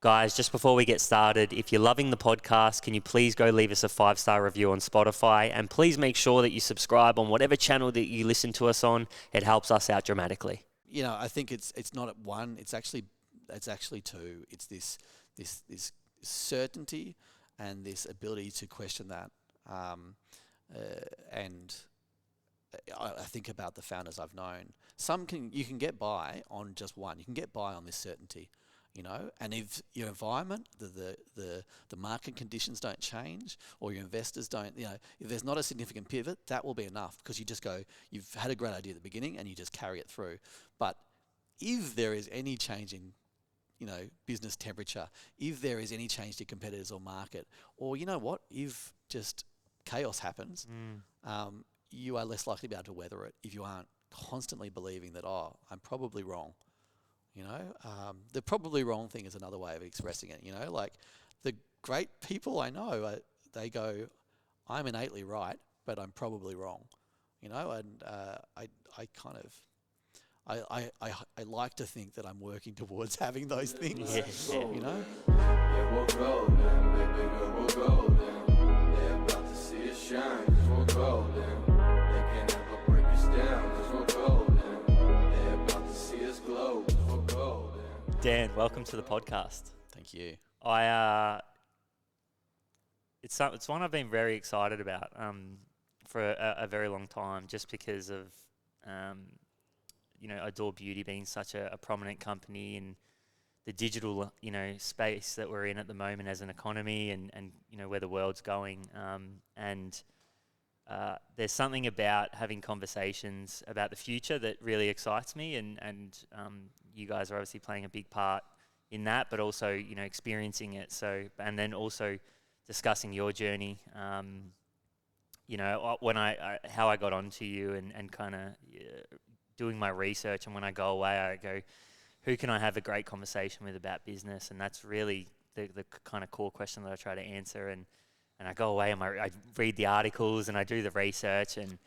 Guys, just before we get started, if you're loving the podcast, can you please go leave us a 5-star review on Spotify, and please make sure that you subscribe on whatever channel that you listen to us on. It helps us out dramatically. You know, I think it's not at one. It's actually two. It's this certainty and this ability to question that. And I think about the founders I've known. You can get by on just one. You can get by on this certainty. You know, and if your environment, the market conditions don't change, or your investors don't, you know, if there's not a significant pivot, that will be enough, because you just go, you've had a great idea at the beginning and you just carry it through. But if there is any change in, you know, business temperature, if there is any change to competitors or market, or you know what, if just chaos happens, you are less likely to be able to weather it if you aren't constantly believing that, I'm probably wrong. You know, the probably wrong thing is another way of expressing it. You know, like the great people I know, they go, I'm innately right, but I'm probably wrong. You know, and I like to think that I'm working towards having those things. You know. Yeah, we'll go then, baby girl, we'll go then. They're about to see us shine, 'cause we'll go then. They can't ever break us down, 'cause we'll go then. They're about to see us glow, 'cause we'll go then. Dan, welcome to the podcast. Thank you. It's one I've been very excited about for a very long time, just because of Adore Beauty being such a prominent company in the digital space that we're in at the moment as an economy, and where the world's going. There's something about having conversations about the future that really excites me, and you guys are obviously playing a big part in that, but also experiencing it. So, and then also discussing your journey. When how I got onto you, and kind of doing my research, and when I go away, I go, who can I have a great conversation with about business? And that's really the kind of core question that I try to answer. And I go away and I read the articles and I do the research, and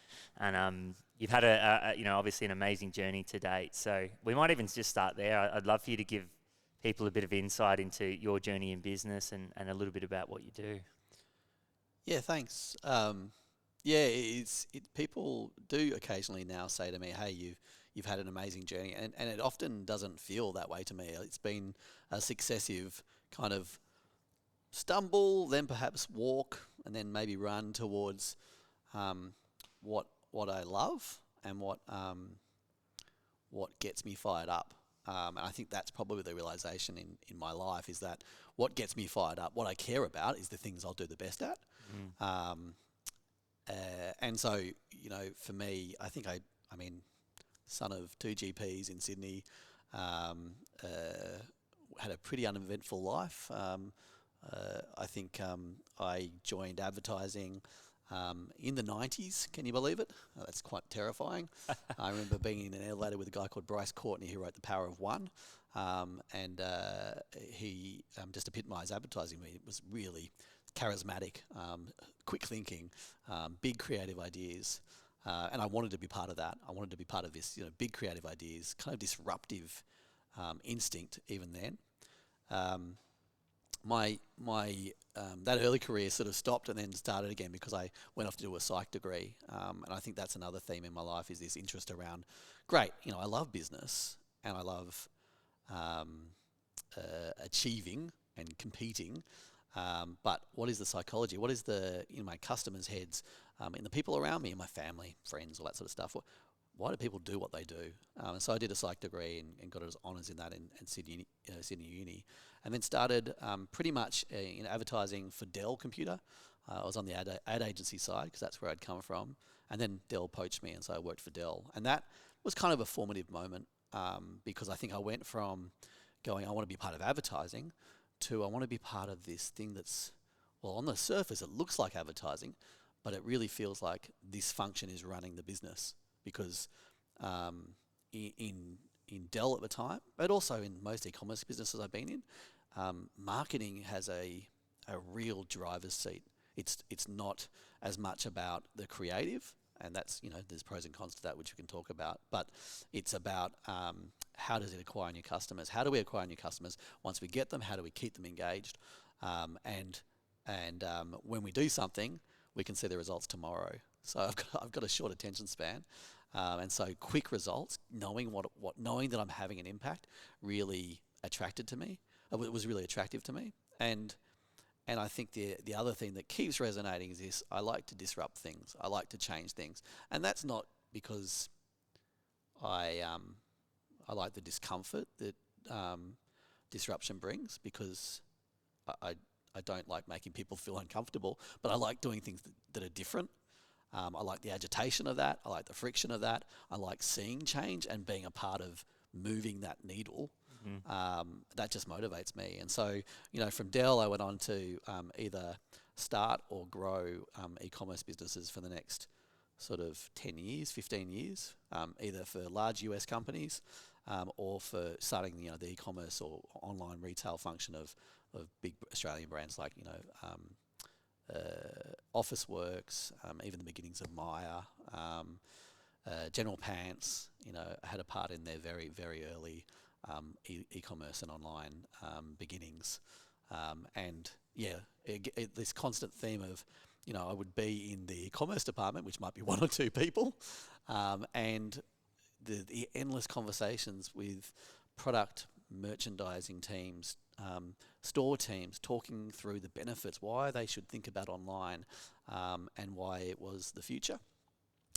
you've had obviously an amazing journey to date. So we might even just start there. I'd love for you to give people a bit of insight into your journey in business, and a little bit about what you do. Yeah, thanks. People do occasionally now say to me, "Hey, you've had an amazing journey," and it often doesn't feel that way to me. It's been a successive kind of stumble, then perhaps walk, and then maybe run towards what I love and what gets me fired up. And I think that's probably the realization in my life, is that what gets me fired up, what I care about, is the things I'll do the best at. And so, for me, I think son of two GPs in Sydney, had a pretty uneventful life. I think I joined advertising in the 90s. Can you believe it? That's quite terrifying. I remember being in an elevator with a guy called Bryce Courtney, who wrote The Power of One, and he just epitomised advertising. He was really charismatic, quick thinking, big creative ideas, and I wanted to be part of that. I wanted to be part of this, big creative ideas, kind of disruptive instinct even then. My that early career sort of stopped and then started again because I went off to do a psych degree, and I think that's another theme in my life, is this interest around, I love business and I love achieving and competing, but what is the psychology? What is the in my customers' heads, in the people around me, in my family, friends, all that sort of stuff? Why do people do what they do? So I did a psych degree and got as honours in that in Sydney Uni, and then started pretty much in advertising for Dell Computer. I was on the ad agency side because that's where I'd come from, and then Dell poached me, and so I worked for Dell, and that was kind of a formative moment, because I think I went from going, I want to be part of advertising, to I want to be part of this thing that's, well, on the surface it looks like advertising, but it really feels like this function is running the business. Because in Dell at the time, but also in most e-commerce businesses I've been in, marketing has a real driver's seat. It's not as much about the creative, and that's, there's pros and cons to that, which we can talk about, but it's about how does it acquire new customers? How do we acquire new customers? Once we get them, how do we keep them engaged? And when we do something, we can see the results tomorrow. So I've got a short attention span, and so quick results, knowing knowing that I'm having an impact, really attracted to me. It was really attractive to me, and I think the other thing that keeps resonating is this: I like to disrupt things. I like to change things, and that's not because I like the discomfort that disruption brings, because I don't like making people feel uncomfortable, but I like doing things that are different. I like the agitation of that. I like the friction of that. I like seeing change and being a part of moving that needle. That just motivates me. And so, from Dell, I went on to either start or grow e-commerce businesses for the next sort of 10 years, 15 years, either for large US companies or for starting the e-commerce or online retail function of big Australian brands like Officeworks, even the beginnings of Myer, General Pants. I had a part in their very, very early e-commerce and online beginnings, and this constant theme of I would be in the e-commerce department, which might be one or two people, and the endless conversations with product merchandising teams, store teams, talking through the benefits, why they should think about online, and why it was the future.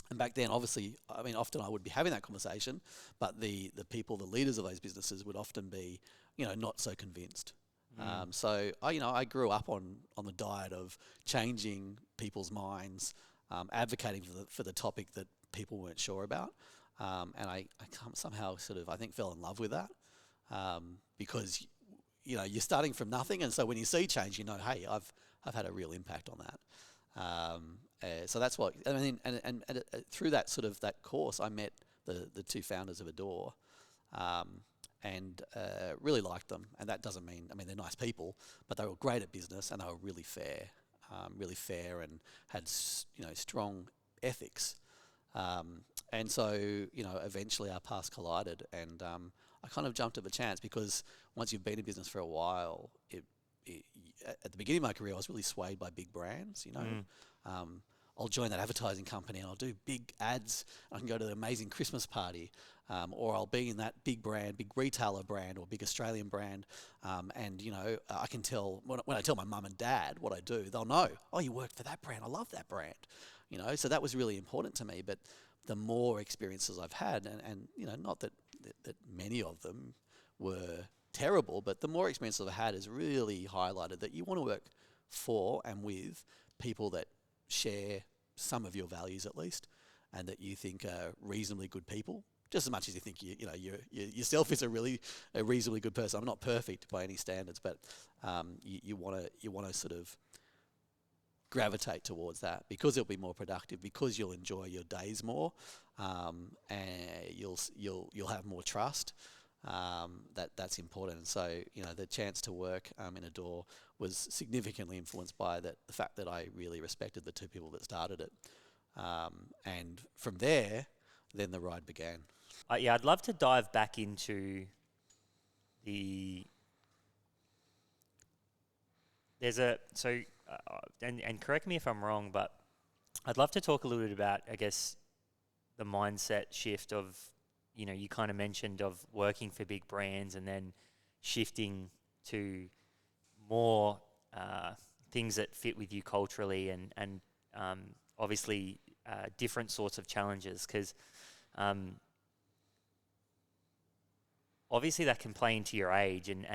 And back then, obviously, often I would be having that conversation, but the people, the leaders of those businesses would often be, not so convinced. So I grew up on the diet of changing people's minds, advocating for the topic that people weren't sure about, and I somehow I think fell in love with that, because you're starting from nothing, and so when you see change, hey, I've had a real impact on that. So that's what and through that that course, I met the two founders of Adore. And really liked them, and that doesn't mean they're nice people, but they were great at business and they were really fair, and had strong ethics, and so eventually our paths collided, and I kind of jumped at the chance, because once you've been in business for a while, at the beginning of my career I was really swayed by big brands. I'll join that advertising company and I'll do big ads. I can go to the amazing Christmas party, or I'll be in that big brand, big retailer brand or big Australian brand. And I can tell, when I tell my mum and dad what I do, they'll know, oh, you worked for that brand. I love that brand. So that was really important to me. But the more experiences I've had, and not that many of them were terrible, but the more experiences I've had has really highlighted that you want to work for and with people that share some of your values at least, and that you think are reasonably good people, just as much as you think you yourself is a reasonably good person. I'm not perfect by any standards, but you want to sort of gravitate towards that, because it'll be more productive, because you'll enjoy your days more, and you'll have more trust. That's important. And so the chance to work in Adore was significantly influenced by the fact that I really respected the two people that started it, and from there, then the ride began. I'd love to dive back into and correct me if I'm wrong, but I'd love to talk a little bit about, I guess, the mindset shift of, you kind of mentioned of working for big brands and then shifting to more things that fit with you culturally, and obviously different sorts of challenges, because obviously that can play into your age and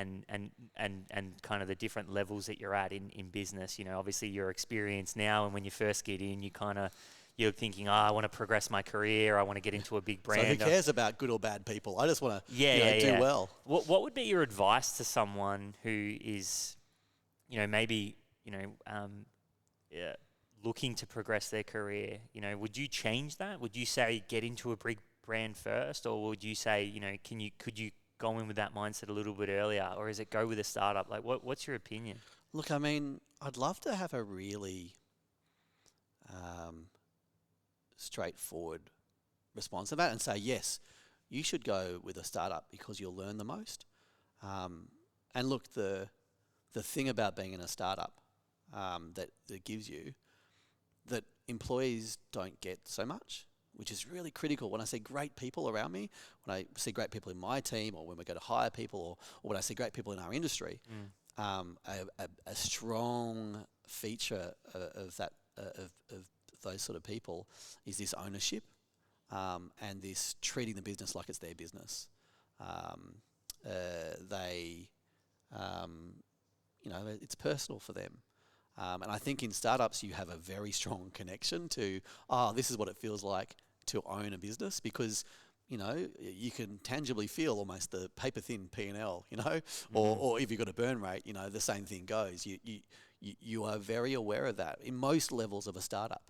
kind of the different levels that you're at in business. Obviously your experience now, and when you first get in, you're thinking, I want to progress my career, I want to get into a big brand. So who cares about good or bad people? I just want to do well. What would be your advice to someone who is, maybe, looking to progress their career? Would you change that? Would you say get into a big brand first, or would you say, could you go in with that mindset a little bit earlier, or is it go with a startup? Like, what's your opinion? Look, I'd love to have a really straightforward response to that and say, yes, you should go with a startup because you'll learn the most. And look, the thing about being in a startup that gives you that employees don't get so much, which is really critical. When I see great people around me, when I see great people in my team, or when we go to hire people, or when I see great people in our industry, a strong feature of that of those sort of people is this ownership and this treating the business like it's their business. They, it's personal for them. And I think in startups you have a very strong connection to, this is what it feels like to own a business, because you can tangibly feel almost the paper thin P&L, or if you've got a burn rate, the same thing goes. You are very aware of that in most levels of a startup.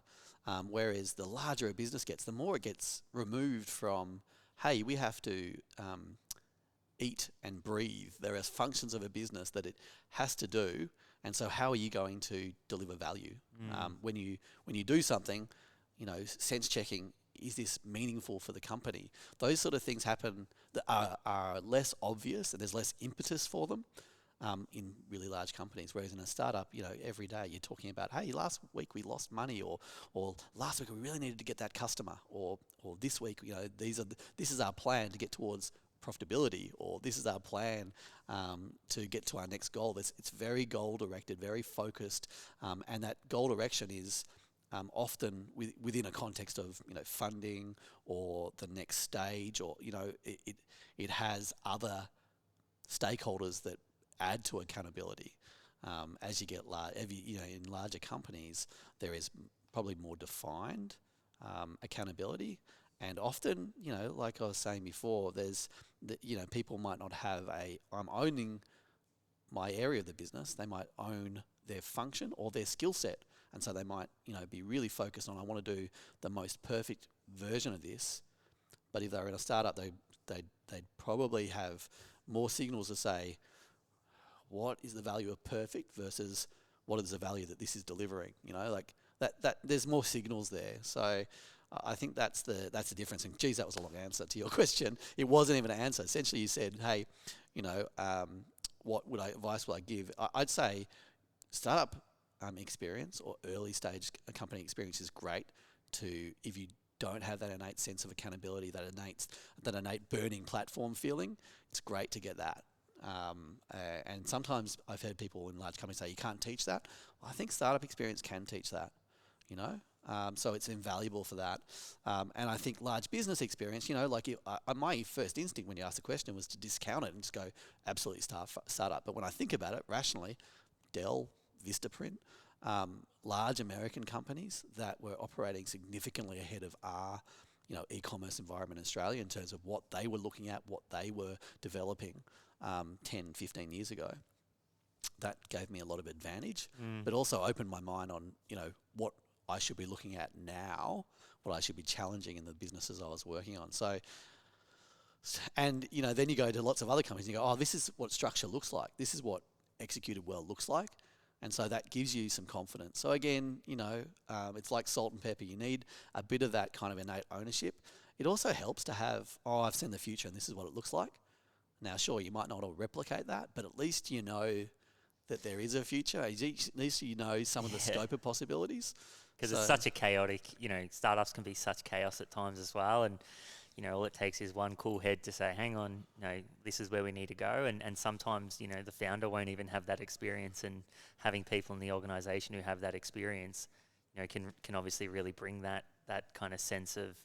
Whereas the larger a business gets, the more it gets removed from, hey, we have to eat and breathe. There are functions of a business that it has to do. And so how are you going to deliver value? When you do something, sense checking, is this meaningful for the company? Those sort of things happen that are less obvious, and there's less impetus for them in really large companies. Whereas in a startup, every day you're talking about, hey, last week we lost money, or last week we really needed to get that customer, or this week, this is our plan to get towards profitability, or this is our plan to get to our next goal. It's very goal directed, very focused, and that goal direction is often within a context of funding or the next stage, or it has other stakeholders that add to accountability. As you get in larger companies, there is probably more defined accountability. And often, like I was saying before, there's, people might not have I'm owning my area of the business. They might own their function or their skill set. And so they might, be really focused on, I want to do the most perfect version of this. But if they're in a startup, they'd probably have more signals to say, what is the value of perfect versus what is the value that this is delivering? Like that there's more signals there. So I think that's the difference. And geez, that was a long answer to your question. It wasn't even an answer. Essentially, you said, hey, what advice would I give? I'd say startup experience or early stage company experience is great if you don't have that innate sense of accountability, that innate burning platform feeling. It's great to get that. And sometimes I've heard people in large companies say you can't teach that. Well, I think startup experience can teach that, so it's invaluable for that. And I think large business experience, my first instinct when you asked the question was to discount it and just go absolutely startup. But when I think about it rationally, Dell, Vistaprint, large American companies that were operating significantly ahead of our e-commerce environment in Australia in terms of what they were looking at, what they were developing 10, 15 years ago. That gave me a lot of advantage, but also opened my mind on, what I should be looking at now, what I should be challenging in the businesses I was working on. So, and, then you go to lots of other companies and you go, this is what structure looks like. This is what executed well looks like. And so that gives you some confidence. So again, it's like salt and pepper. You need a bit of that kind of innate ownership. It also helps to have, I've seen the future and this is what it looks like. Now, sure, you might not all replicate that, but at least you know that there is a future. At least you know some of the scope of possibilities. Because it's such a chaotic, startups can be such chaos at times as well. And, all it takes is one cool head to say, hang on, this is where we need to go. And sometimes, the founder won't even have that experience, and having people in the organization who have that experience, can obviously really bring that kind of sense of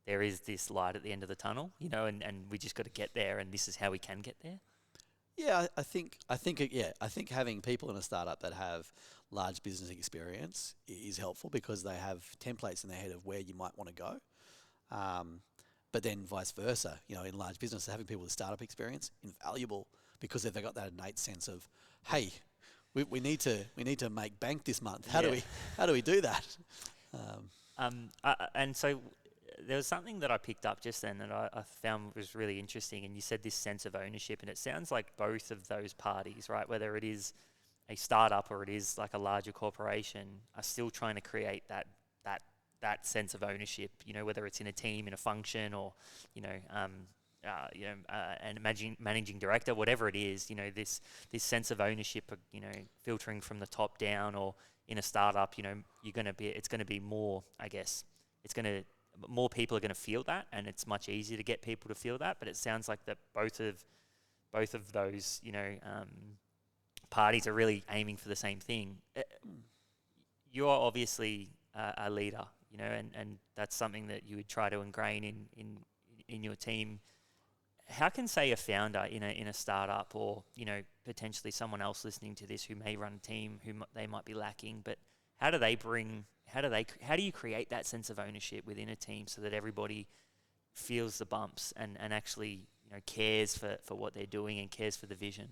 there is this light at the end of the tunnel, and we just got to get there, and this is how we can get there. Yeah, I think having people in a startup that have large business experience is helpful because they have templates in their head of where you might want to go. But then vice versa, in large business, having people with startup experience, invaluable because they've got that innate sense of, hey, we need to make bank this month. How do we do that? And so there was something that I picked up just then that I found was really interesting, and you said this sense of ownership, and it sounds like both of those parties, right, whether it is a startup or it is like a larger corporation, are still trying to create that sense of ownership, whether it's in a team, in a function, or, and managing director, whatever it is, this sense of ownership, filtering from the top down, or in a startup, it's going to be more, I guess, more people are going to feel that, and it's much easier to get people to feel that. But it sounds like that both of those, parties are really aiming for the same thing. You're obviously a leader, and that's something that you would try to ingrain in your team. How can, say, a founder in a startup, or potentially someone else listening to this who may run a team they might be lacking, but how do you create that sense of ownership within a team so that everybody feels the bumps and actually cares for what they're doing and cares for the vision?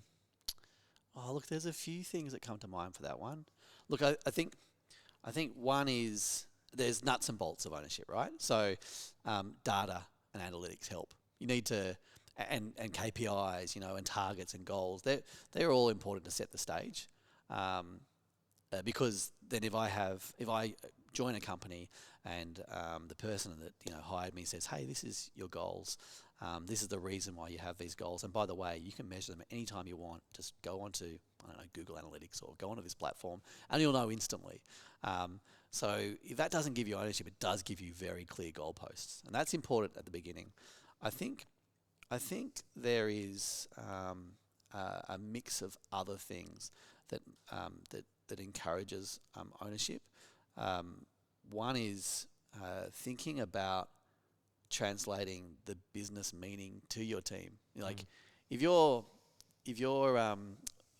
Oh, look, there's a few things that come to mind for that one. Look, I think one is there's nuts and bolts of ownership, right? So data and analytics help. You need to, and KPIs, and targets and goals. They're all important to set the stage. Because then if I join a company and the person that hired me says, hey, this is your goals, this is the reason why you have these goals, and by the way, you can measure them anytime you want. Just go onto, I don't know, Google Analytics or go onto this platform and you'll know instantly. So if that doesn't give you ownership, it does give you very clear goalposts, and that's important at the beginning. I think there is a mix of other things that encourages ownership. One is thinking about translating the business meaning to your team. Like, if you're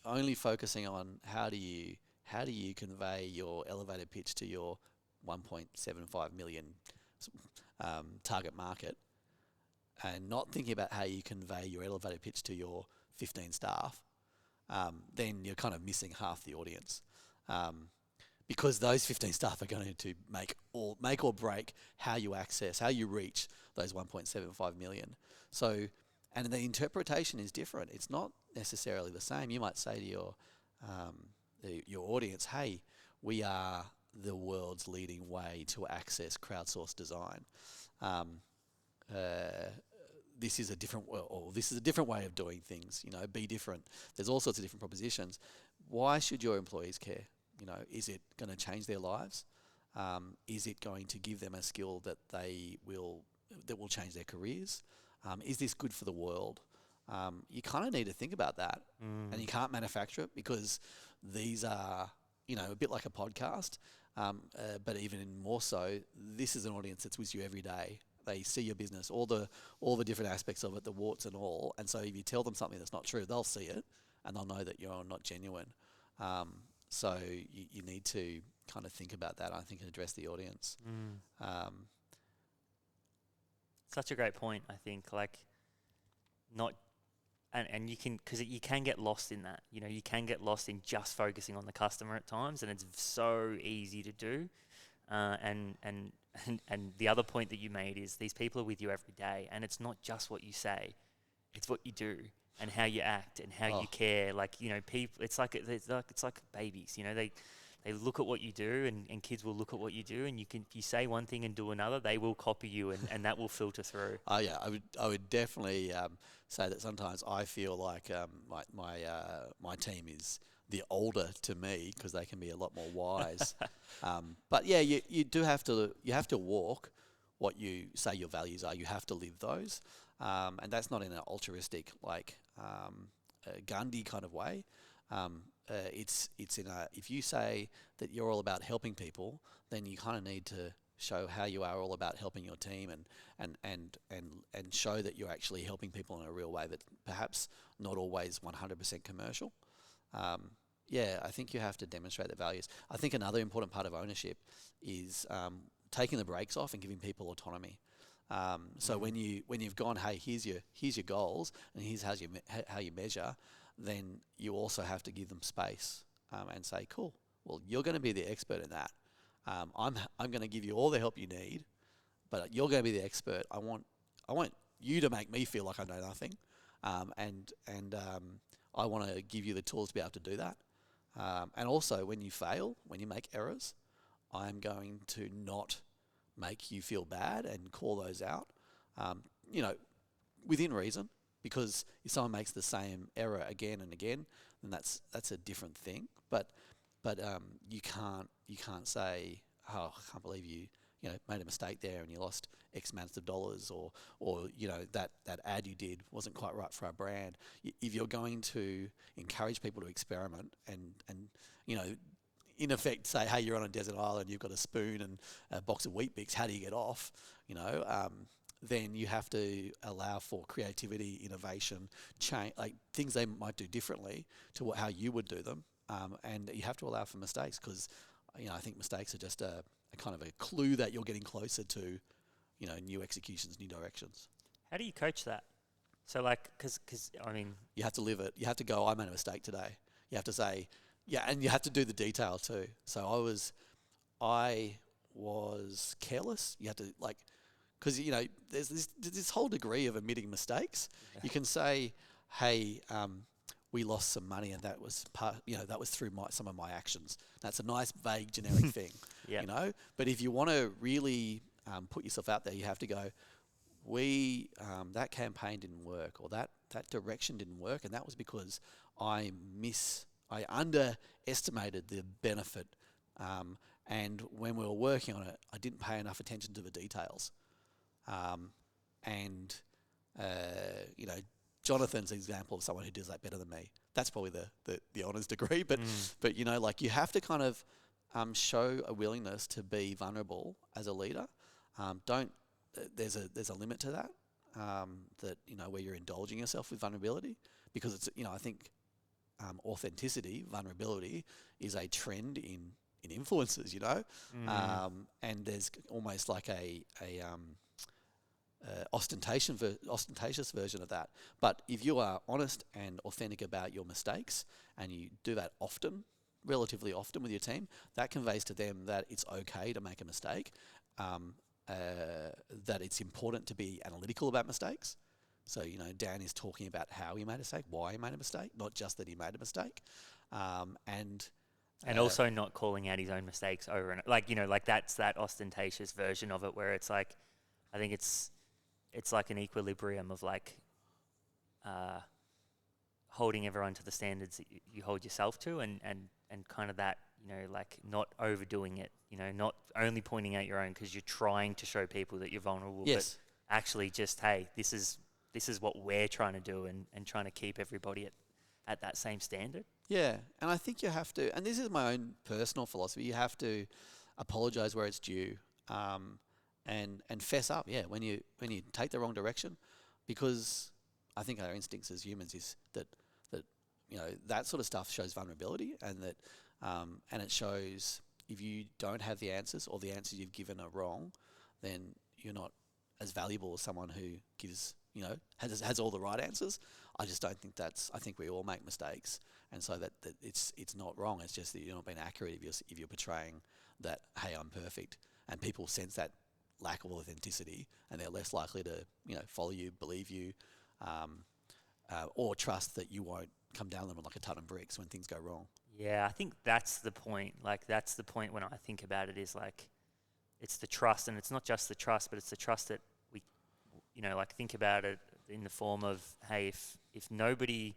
only focusing on how do you convey your elevator pitch to your 1.75 million target market, and not thinking about how you convey your elevator pitch to your 15 staff, then you're kind of missing half the audience. Because those 15 staff are going to make or break how you reach those 1.75 million. So, and the interpretation is different. It's not necessarily the same. You might say to your audience, hey, we are the world's leading way to access crowdsourced design. This is a different way of doing things. Be different. There's all sorts of different propositions. Why should your employees care? Is it going to change their lives? Is it going to give them a skill that will change their careers? Is this good for the world? You kind of need to think about that, and you can't manufacture it, because these are, a bit like a podcast, but even more so, this is an audience that's with you every day. They see your business, all the different aspects of it, the warts and all. And so if you tell them something that's not true, they'll see it and they'll know that you're not genuine. So you need to kind of think about that, I think, and address the audience. Such a great point, I think. And you can get lost in that. You can get lost in just focusing on the customer at times, and it's so easy to do. And the other point that you made is these people are with you every day, and it's not just what you say, it's what you do and how you act and how you care. People, it's like babies. They look at what you do, and kids will look at what you do, and if you say one thing and do another, they will copy you, and that will filter through. Oh yeah, I would definitely say that sometimes I feel like my team is the older to me, because they can be a lot more wise. But yeah, you have to walk what you say your values are. You have to live those, and that's not in an altruistic Gandhi kind of way. It's in a, if you say that you're all about helping people, then you kind of need to show how you are all about helping your team, and show that you're actually helping people in a real way that's perhaps not always 100% commercial. I think you have to demonstrate the values. I think another important part of ownership is taking the brakes off and giving people autonomy. So when you've gone, hey, here's your goals, and here's how you measure, then you also have to give them space, and say, cool, well, you're going to be the expert in that. I'm going to give you all the help you need, but you're going to be the expert. I want you to make me feel like I know nothing, and I want to give you the tools to be able to do that. And also, when you fail, when you make errors, I'm going to not make you feel bad and call those out. within reason, because if someone makes the same error again and again, then that's a different thing. But you can't say, oh, I can't believe you made a mistake there and you lost X amounts of dollars, or that ad you did wasn't quite right for our brand. If you're going to encourage people to experiment and in effect say, hey, you're on a desert island, you've got a spoon and a box of Wheat Bix, how do you get off? Then you have to allow for creativity, innovation, change, like things they might do differently to how you would do them, and you have to allow for mistakes, because I think mistakes are just a kind of a clue that you're getting closer to new executions, new directions. How do you coach that? So like, because I mean, you have to live it. You have to go, I made a mistake today. You have to say, yeah, and you have to do the detail too. So I was careless. You have to because there's this whole degree of admitting mistakes. Yeah. You can say, hey, we lost some money, and that was that was through some of my actions. That's a nice vague generic thing. Yeah. But if you want to really put yourself out there, you have to go, that campaign didn't work, or that direction didn't work, and that was because I underestimated the benefit, and when we were working on it, I didn't pay enough attention to the details, Jonathan's an example of someone who does that better than me. That's probably the honours degree, but you have to kind of show a willingness to be vulnerable as a leader. There's a limit to that, where you're indulging yourself with vulnerability, because it's I think authenticity, vulnerability is a trend in influencers, and there's almost like a ostentatious version of that. But if you are honest and authentic about your mistakes, and you do that often, relatively often with your team, that conveys to them that it's okay to make a mistake, that it's important to be analytical about mistakes. So, Dan is talking about how he made a mistake, why he made a mistake, not just that he made a mistake. And also not calling out his own mistakes over and that's that ostentatious version of it, where it's like, I think it's like an equilibrium of holding everyone to the standards that you hold yourself to, and kind of that, not overdoing it, not only pointing out your own because you're trying to show people that you're vulnerable, yes, but actually just, hey, this is what we're trying to do, and trying to keep everybody at that same standard. Yeah, and I think you have to, and this is my own personal philosophy, you have to apologise where it's due, and fess up, when you take the wrong direction, because I think our instincts as humans is that that sort of stuff shows vulnerability, and that and it shows if you don't have the answers, or the answers you've given are wrong, then you're not as valuable as someone who gives has all the right answers. I just don't think I think we all make mistakes, and so that it's not wrong. It's just that you're not being accurate if you're portraying that, hey, I'm perfect, and people sense that lack of authenticity, and they're less likely to follow you, believe you, or trust that you won't come down them like a ton of bricks when things go wrong. Yeah, I think that's the point. That's the point when I think about it, is it's the trust, and it's not just the trust, but it's the trust that we, think about it in the form of, hey, if nobody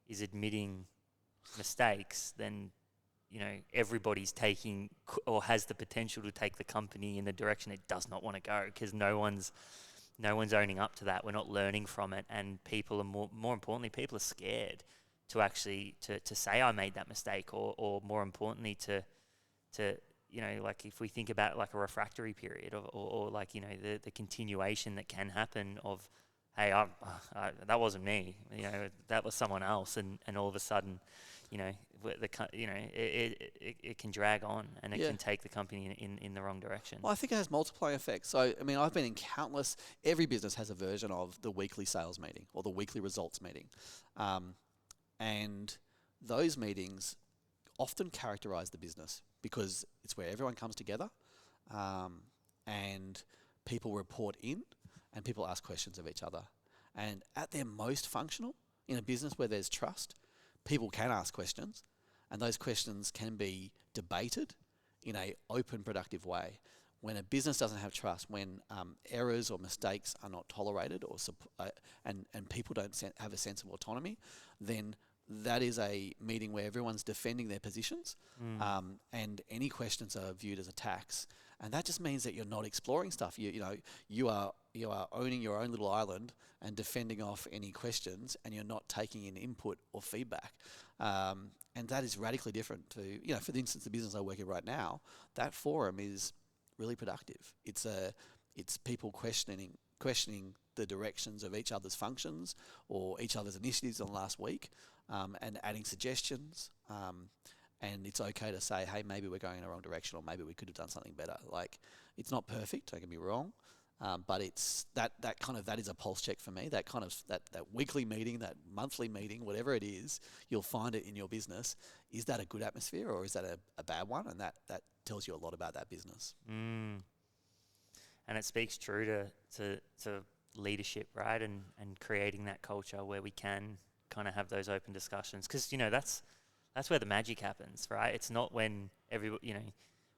is admitting mistakes, then everybody's taking or has the potential to take the company in the direction it does not want to go, because no one's owning up to that. We're not learning from it, and people are more importantly, people are scared to actually to say I made that mistake, or more importantly to if we think about a refractory period, or the continuation that can happen of, hey, that wasn't me, that was someone else, and all of a sudden, it can drag on, and it can take the company in the wrong direction. Well, I think it has multiplying effects. So, I mean, I've been in every business has a version of the weekly sales meeting or the weekly results meeting. And those meetings often characterize the business, because it's where everyone comes together, and people report in, and people ask questions of each other. And at their most functional, in a business where there's trust, people can ask questions, and those questions can be debated in an open, productive way. when a business doesn't have trust, when errors or mistakes are not tolerated, or and people don't have a sense of autonomy, then that is a meeting where everyone's defending their positions, and any questions are viewed as attacks. And that just means that you're not exploring stuff. You are owning your own little island and defending off any questions, and you're not taking in input or feedback. And that is radically different to, for instance, the business I work in right now. That forum is really productive. It's people questioning the directions of each other's functions or each other's initiatives on last week, and adding suggestions. And it's okay to say, hey, maybe we're going in the wrong direction, or maybe we could have done something better. Like, it's not perfect, don't get me wrong, but it's that is a pulse check for me. That weekly meeting, that monthly meeting, whatever it is, you'll find it in your business. Is that a good atmosphere, or is that a bad one? And that tells you a lot about that business. And it speaks true to leadership, right? And creating that culture where we can kind of have those open discussions, because that's where the magic happens, right? It's not when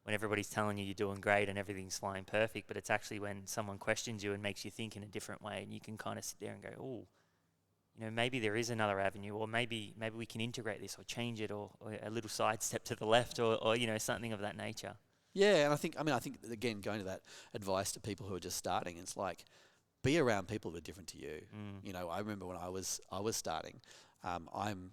everybody's telling you you're doing great and everything's flying perfect, but it's actually when someone questions you and makes you think in a different way, and you can kind of sit there and go, oh, maybe there is another avenue, or maybe we can integrate this or change it, or a little sidestep to the left, or something of that nature. Yeah, and I think again, going to that advice to people who are just starting, it's like, be around people who are different to you. I remember when I was starting, I'm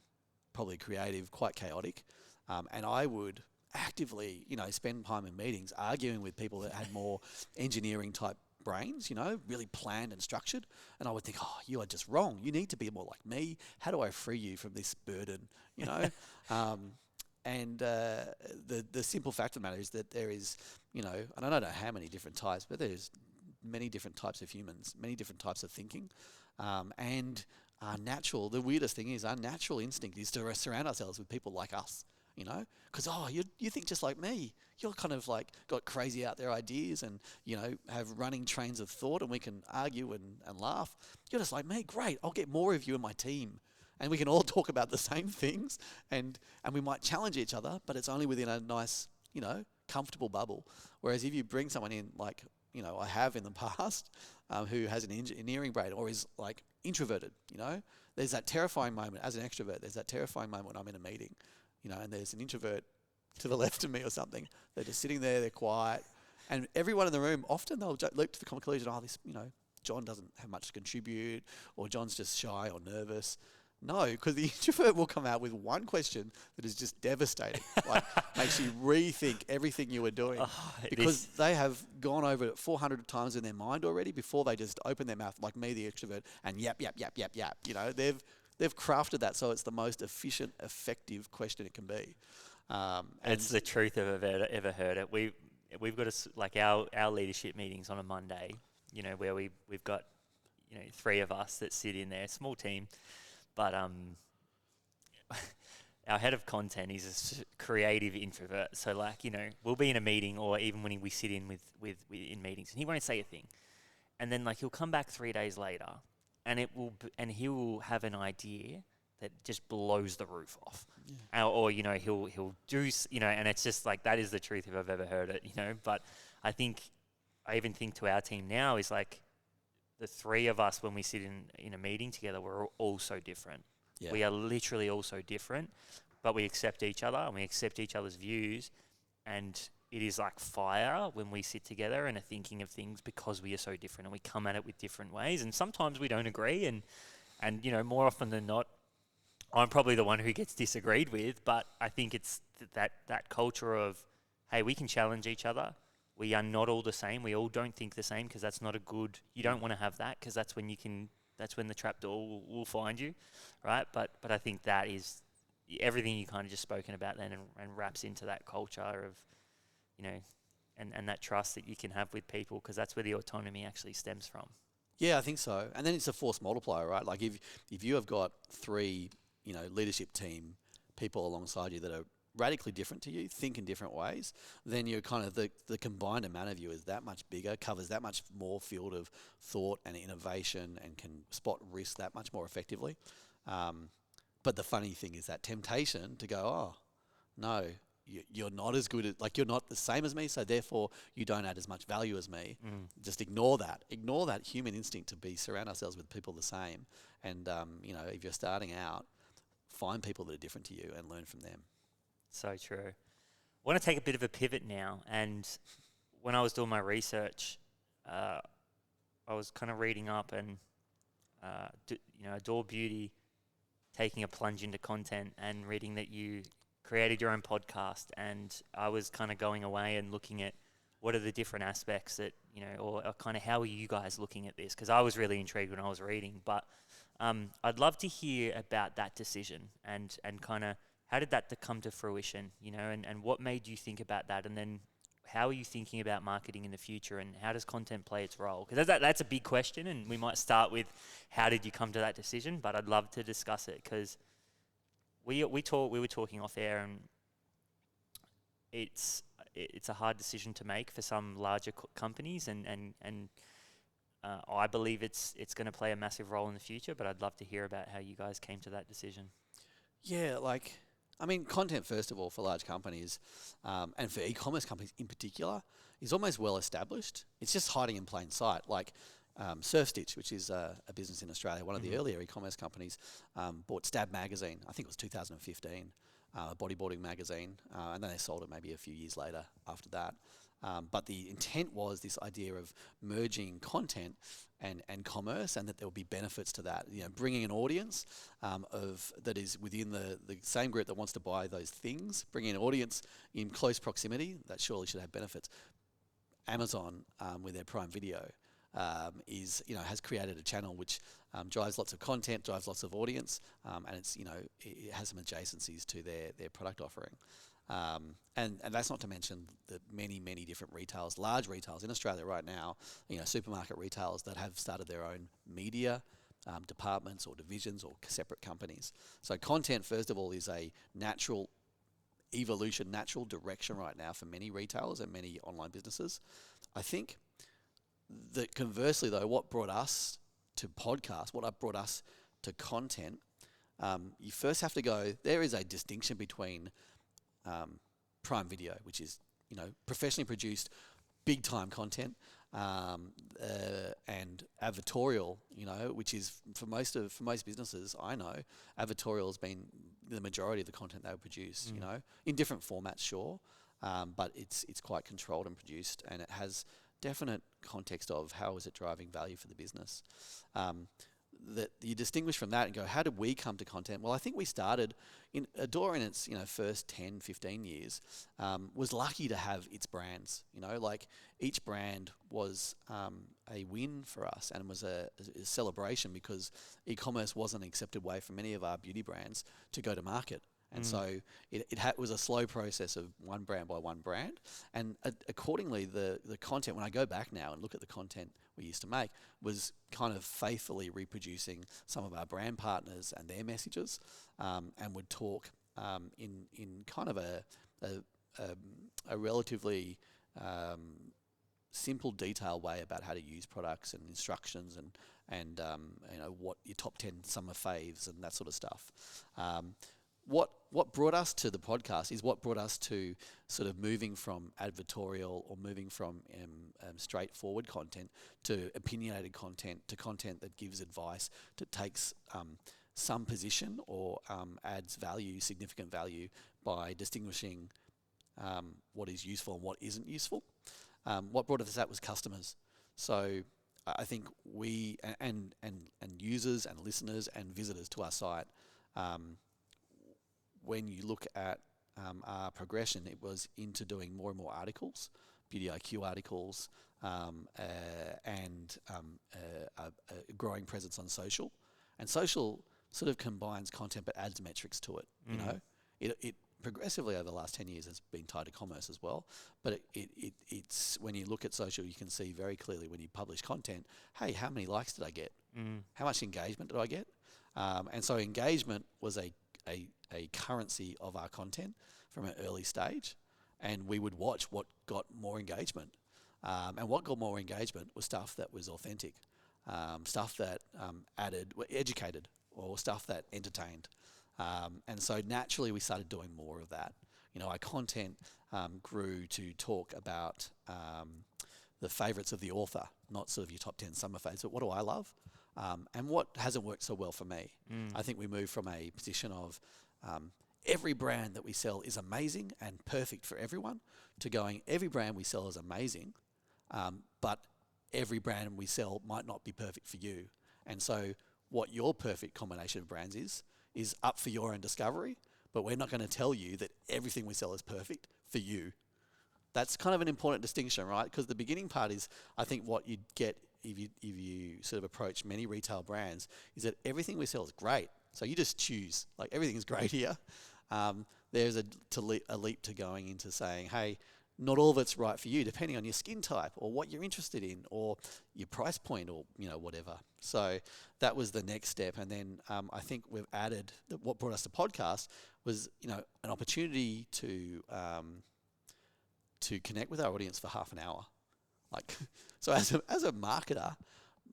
probably creative, quite chaotic, and I would actively, spend time in meetings arguing with people that had more engineering type brains, really planned and structured. And I would think, oh, you are just wrong. You need to be more like me. How do I free you from this burden? And the simple fact of the matter is that there is, and I don't know how many different types, but there's many different types of humans, many different types of thinking, and the weirdest thing is our natural instinct is to surround ourselves with people like us, because you think just like me. You're kind of like got crazy out there ideas, and have running trains of thought, and we can argue and laugh. You're just like me. Great, I'll get more of you in my team, and we can all talk about the same things, and we might challenge each other, but it's only within a nice, comfortable bubble. Whereas if you bring someone in like I have in the past, who has an engineering brain or is like introverted, there's that terrifying moment as an extrovert. There's that terrifying moment when I'm in a meeting, and there's an introvert to the left of me or something. They're just sitting there, they're quiet, and everyone in the room, often they'll leap to the conclusion, John doesn't have much to contribute, or John's just shy or nervous. No, because the introvert will come out with one question that is just devastating, like makes you rethink everything you were doing, because they have gone over it 400 times in their mind already before they just open their mouth, like me, the extrovert, and yap. They've crafted that so it's the most efficient, effective question it can be. It's the truth if I've ever heard it. We've got our leadership meetings on a Monday, where we've got 3 of us that sit in there, small team. But our head of content is a creative introvert. So we'll be in a meeting, or even when we sit in with in meetings, and he won't say a thing. And then he'll come back 3 days later, and he will have an idea that just blows the roof off. Yeah. Or he'll do and it's just like, that is the truth if I've ever heard it. But I even think to our team now is like, the 3 of us, when we sit in a meeting together, we're all so different. Yeah. We are literally all so different, but we accept each other and we accept each other's views. And it is like fire when we sit together and are thinking of things, because we are so different and we come at it with different ways. And sometimes we don't agree. And more often than not, I'm probably the one who gets disagreed with. But I think it's that culture of, hey, we can challenge each other. We are not all the same. We all don't think the same, because that's not a good. You don't want to have that, because that's when the trapdoor will find you, right? But I think that is everything you kind of just spoken about then, and wraps into that culture of, and that trust that you can have with people, because that's where the autonomy actually stems from. Yeah, I think so. And then it's a force multiplier, right? Like if you have got 3, leadership team people alongside you that are radically different to you, think in different ways, then you're kind of the combined amount of you is that much bigger, covers that much more field of thought and innovation, and can spot risk that much more effectively. But the funny thing is that temptation to go, oh, no, you're not as good at, like, you're not the same as me, so therefore you don't add as much value as me. Just ignore that. Ignore that human instinct to surround ourselves with people the same. And, you know, if you're starting out, find people that are different to you and learn from them. So true. I want to take a bit of a pivot now. And when I was doing my research, I was kind of reading up and, you know, Adore Beauty taking a plunge into content and reading that you created your own podcast. And I was kind of going away and looking at what are the different aspects that, you know, or kind of how are you guys looking at this? Because I was really intrigued when I was reading. But I'd love to hear about that decision and kind of how did that come to fruition, you know, and what made you think about that? And then how are you thinking about marketing in the future, and how does content play its role? Because that's a big question, and we might start with how did you come to that decision, but I'd love to discuss it because we were talking off air, and it's a hard decision to make for some larger companies, and I believe it's going to play a massive role in the future, but I'd love to hear about how you guys came to that decision. Yeah, like, I mean, content, first of all, for large companies, and for e-commerce companies in particular, is almost well established. It's just hiding in plain sight. Like, Surf Stitch, which is a business in Australia, one of the earlier e-commerce companies, bought Stab magazine. I think it was 2015, a bodyboarding magazine, and then they sold it maybe a few years later after that. But the intent was this idea of merging content and commerce, and that there will be benefits to that. You know, bringing an audience that is within the same group that wants to buy those things, bringing an audience in close proximity, that surely should have benefits. Amazon, with their Prime Video, has created a channel which drives lots of content, drives lots of audience, and it has some adjacencies to their product offering. And that's not to mention the many different retailers, large retailers in Australia right now, supermarket retailers that have started their own media departments or divisions or separate companies. So content, first of all, is a natural evolution, natural direction right now for many retailers and many online businesses. I think that conversely, though, what brought us to podcasts, what brought us to content, you first have to go, there is a distinction between Prime Video, which is, professionally produced, big time content, and advertorial, which is for most businesses I know, advertorial has been the majority of the content they would produce, in different formats, sure, but it's quite controlled and produced, and it has definite context of how is it driving value for the business. That you distinguish from that and go, how did we come to content? Well, I think we started in Adore in its first 10, 15 years, was lucky to have its brands. Like each brand was a win for us, and was a celebration because e-commerce wasn't an accepted way for many of our beauty brands to go to market. And so it was a slow process of one brand by one brand. And accordingly, the content, when I go back now and look at the content we used to make, was kind of faithfully reproducing some of our brand partners and their messages, and would talk in kind of a relatively simple, detailed way about how to use products and instructions and what your top 10 summer faves and that sort of stuff. What brought us to the podcast is what brought us to sort of moving from advertorial or moving from straightforward content to opinionated content, to content that gives advice, that takes some position or adds value, significant value, by distinguishing what is useful and what isn't useful. What brought us that was customers. So I think we and users and listeners and visitors to our site, when you look at our progression, it was into doing more and more articles, Beauty IQ articles, and a growing presence on social. And social sort of combines content but adds metrics to it. It progressively over the last 10 years has been tied to commerce as well. But it's when you look at social, you can see very clearly when you publish content, hey, how many likes did I get? How much engagement did I get? And so engagement was a currency of our content from an early stage, and we would watch what got more engagement. And what got more engagement was stuff that was authentic, stuff that educated, or stuff that entertained. And so naturally we started doing more of that. Our content grew to talk about the favourites of the author, not sort of your top 10 summer favourites, but what do I love? And what hasn't worked so well for me. I think we moved from a position of every brand that we sell is amazing and perfect for everyone to going, every brand we sell is amazing, but every brand we sell might not be perfect for you. And so what your perfect combination of brands is up for your own discovery, but we're not going to tell you that everything we sell is perfect for you. That's kind of an important distinction, right? Because the beginning part is, I think, what you'd get if you sort of approach many retail brands is that everything we sell is great. So you just choose, like everything's great here. There's a leap to going into saying, hey, not all of it's right for you, depending on your skin type or what you're interested in or your price point or whatever. So that was the next step. And then I think we've added what brought us to podcast was an opportunity to connect with our audience for half an hour. So as a marketer,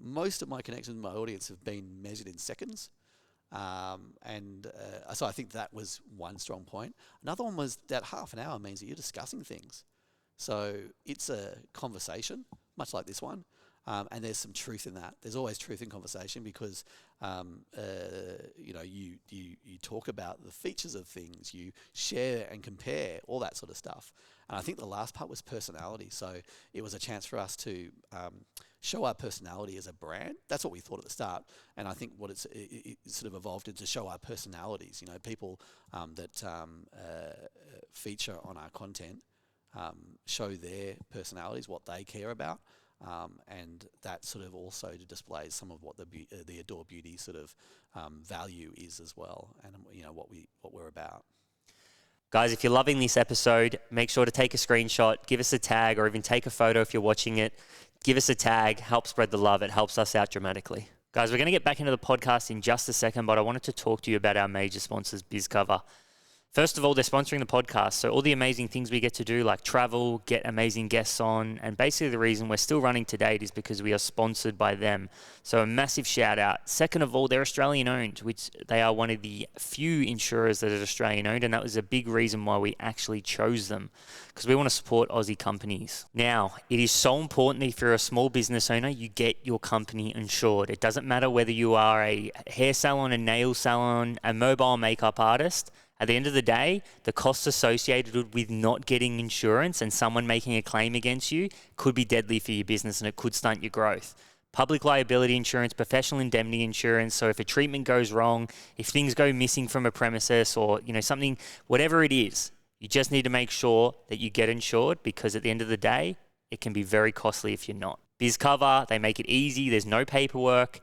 most of my connections with my audience have been measured in seconds. So I think that was one strong point. Another one was that half an hour means that you're discussing things. So it's a conversation, much like this one. And there's some truth in that. There's always truth in conversation because, you talk about the features of things, you share and compare, all that sort of stuff. And I think the last part was personality. So it was a chance for us to show our personality as a brand. That's what we thought at the start. And I think what it sort of evolved into show our personalities. People that feature on our content show their personalities, what they care about. And that sort of also displays some of what the Adore Beauty sort of value is as well, and what we're about. Guys, if you're loving this episode, make sure to take a screenshot, give us a tag, or even take a photo if you're watching it. Give us a tag, help spread the love. It helps us out dramatically. Guys, we're going to get back into the podcast in just a second, but I wanted to talk to you about our major sponsors, BizCover. First of all, they're sponsoring the podcast, so all the amazing things we get to do, like travel, get amazing guests on, and basically the reason we're still running to date is because we are sponsored by them. So a massive shout out. Second of all, they're Australian owned, which they are one of the few insurers that are Australian owned, and that was a big reason why we actually chose them, because we want to support Aussie companies. Now, it is so important that if you're a small business owner, you get your company insured. It doesn't matter whether you are a hair salon, a nail salon, a mobile makeup artist. At the end of the day, the costs associated with not getting insurance and someone making a claim against you could be deadly for your business and it could stunt your growth. Public liability insurance, professional indemnity insurance. So if a treatment goes wrong, if things go missing from a premises or something, whatever it is, you just need to make sure that you get insured, because at the end of the day, it can be very costly if you're not. BizCover, they make it easy. There's no paperwork.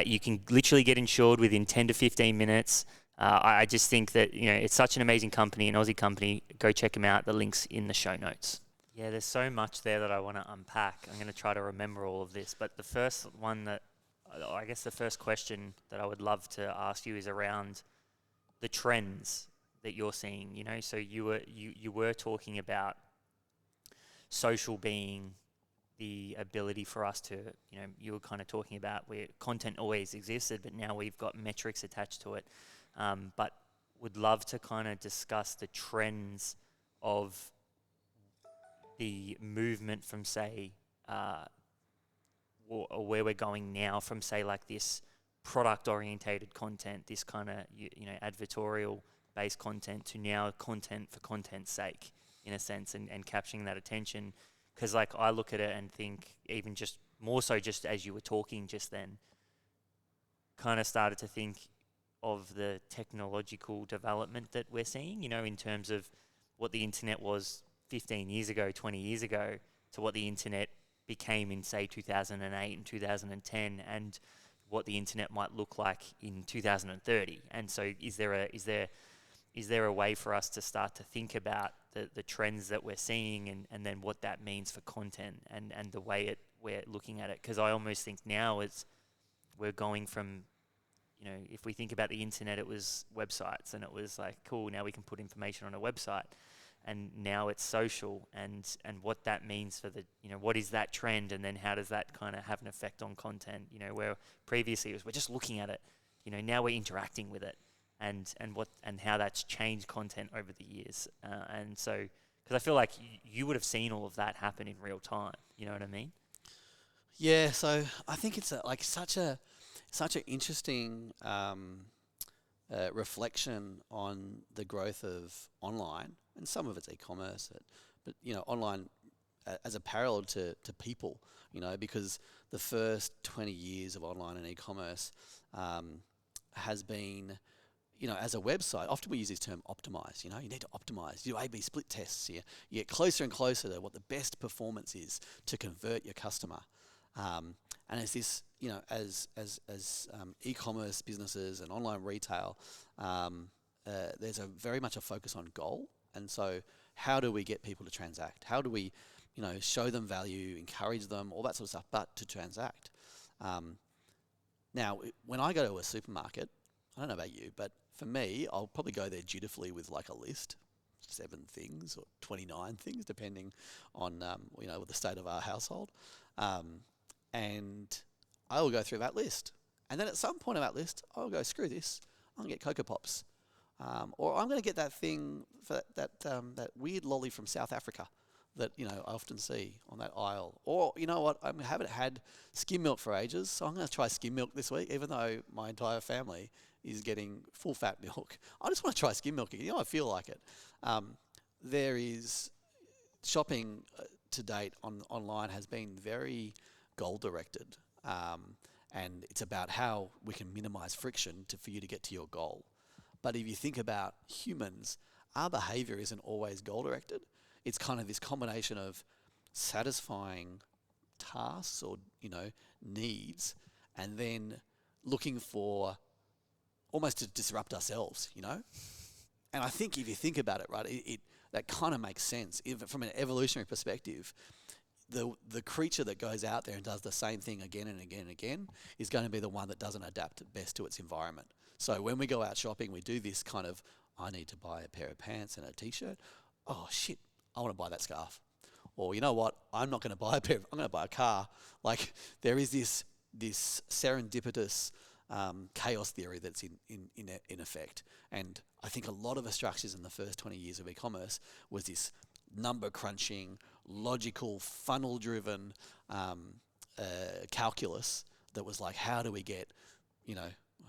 You can literally get insured within 10 to 15 minutes. I just think that it's such an amazing company, an Aussie company. Go check them out. The link's in the show notes. Yeah, there's so much there that I want to unpack. I'm going to try to remember all of this. But the first question that I would love to ask you is around the trends that you're seeing. So you were talking about social being the ability for us to, you were kind of talking about where content always existed, but now we've got metrics attached to it. But would love to kind of discuss the trends of the movement from, say, or where we're going now from, say, like this product-orientated content, this kind of, advertorial-based content, to now content for content's sake, in a sense, and capturing that attention. Because, I look at it and think, even just more so just as you were talking just then, kind of started to think of the technological development that we're seeing, in terms of what the internet was 15 years ago, 20 years ago, to what the internet became in, say, 2008 and 2010, and what the internet might look like in 2030. And so is there a way for us to start to think about the trends that we're seeing and then what that means for content and the way we're looking at it? Because I almost think now we're going from, if we think about the internet, it was websites, and it was like, cool, now we can put information on a website. And now it's social, and what that means for the, what is that trend, and then how does that kind of have an effect on content? Where previously it was, we're just looking at it, now we're interacting with it. and how that's changed content over the years. And so, because I feel like you would have seen all of that happen in real time. You know what I mean? Yeah, so I think it's such an interesting reflection on the growth of online, and some of it's e-commerce, but online as a parallel to people, because the first 20 years of online and e-commerce has been, as a website, often we use this term optimize. You need to optimize. You do A/B split tests. You get closer and closer to what the best performance is to convert your customer. And as this, as e-commerce businesses and online retail, there's very much a focus on goal. And so, how do we get people to transact? How do we, show them value, encourage them, all that sort of stuff, but to transact? Now, when I go to a supermarket, I don't know about you, but for me, I'll probably go there dutifully with like a list, 7 things or 29 things, depending on the state of our household. And I will go through that list. And then at some point of that list, I'll go, screw this, I'm going to get Cocoa Pops. Or I'm going to get that thing, for that weird lolly from South Africa that, I often see on that aisle. Or, you know what, I haven't had skim milk for ages, so I'm going to try skim milk this week, even though my entire family is getting full fat milk. I just want to try skim milk again. I feel like it. There is shopping to date online has been very goal-directed, and it's about how we can minimize friction for you to get to your goal. But if you think about humans, our behavior isn't always goal-directed. It's kind of this combination of satisfying tasks or, needs, and then looking for almost to disrupt ourselves, And I think if you think about it, right, that kind of makes sense. From an evolutionary perspective, the creature that goes out there and does the same thing again and again and again is going to be the one that doesn't adapt best to its environment. So when we go out shopping, we do this kind of, I need to buy a pair of pants and a t-shirt. Oh shit, I want to buy that scarf. Or you know what, I'm not going to buy a pair, I'm going to buy a car. Like there is this serendipitous chaos theory that's in effect. And I think a lot of our structures in the first 20 years of e-commerce was this number crunching, logical, funnel driven calculus that was like, how do we get,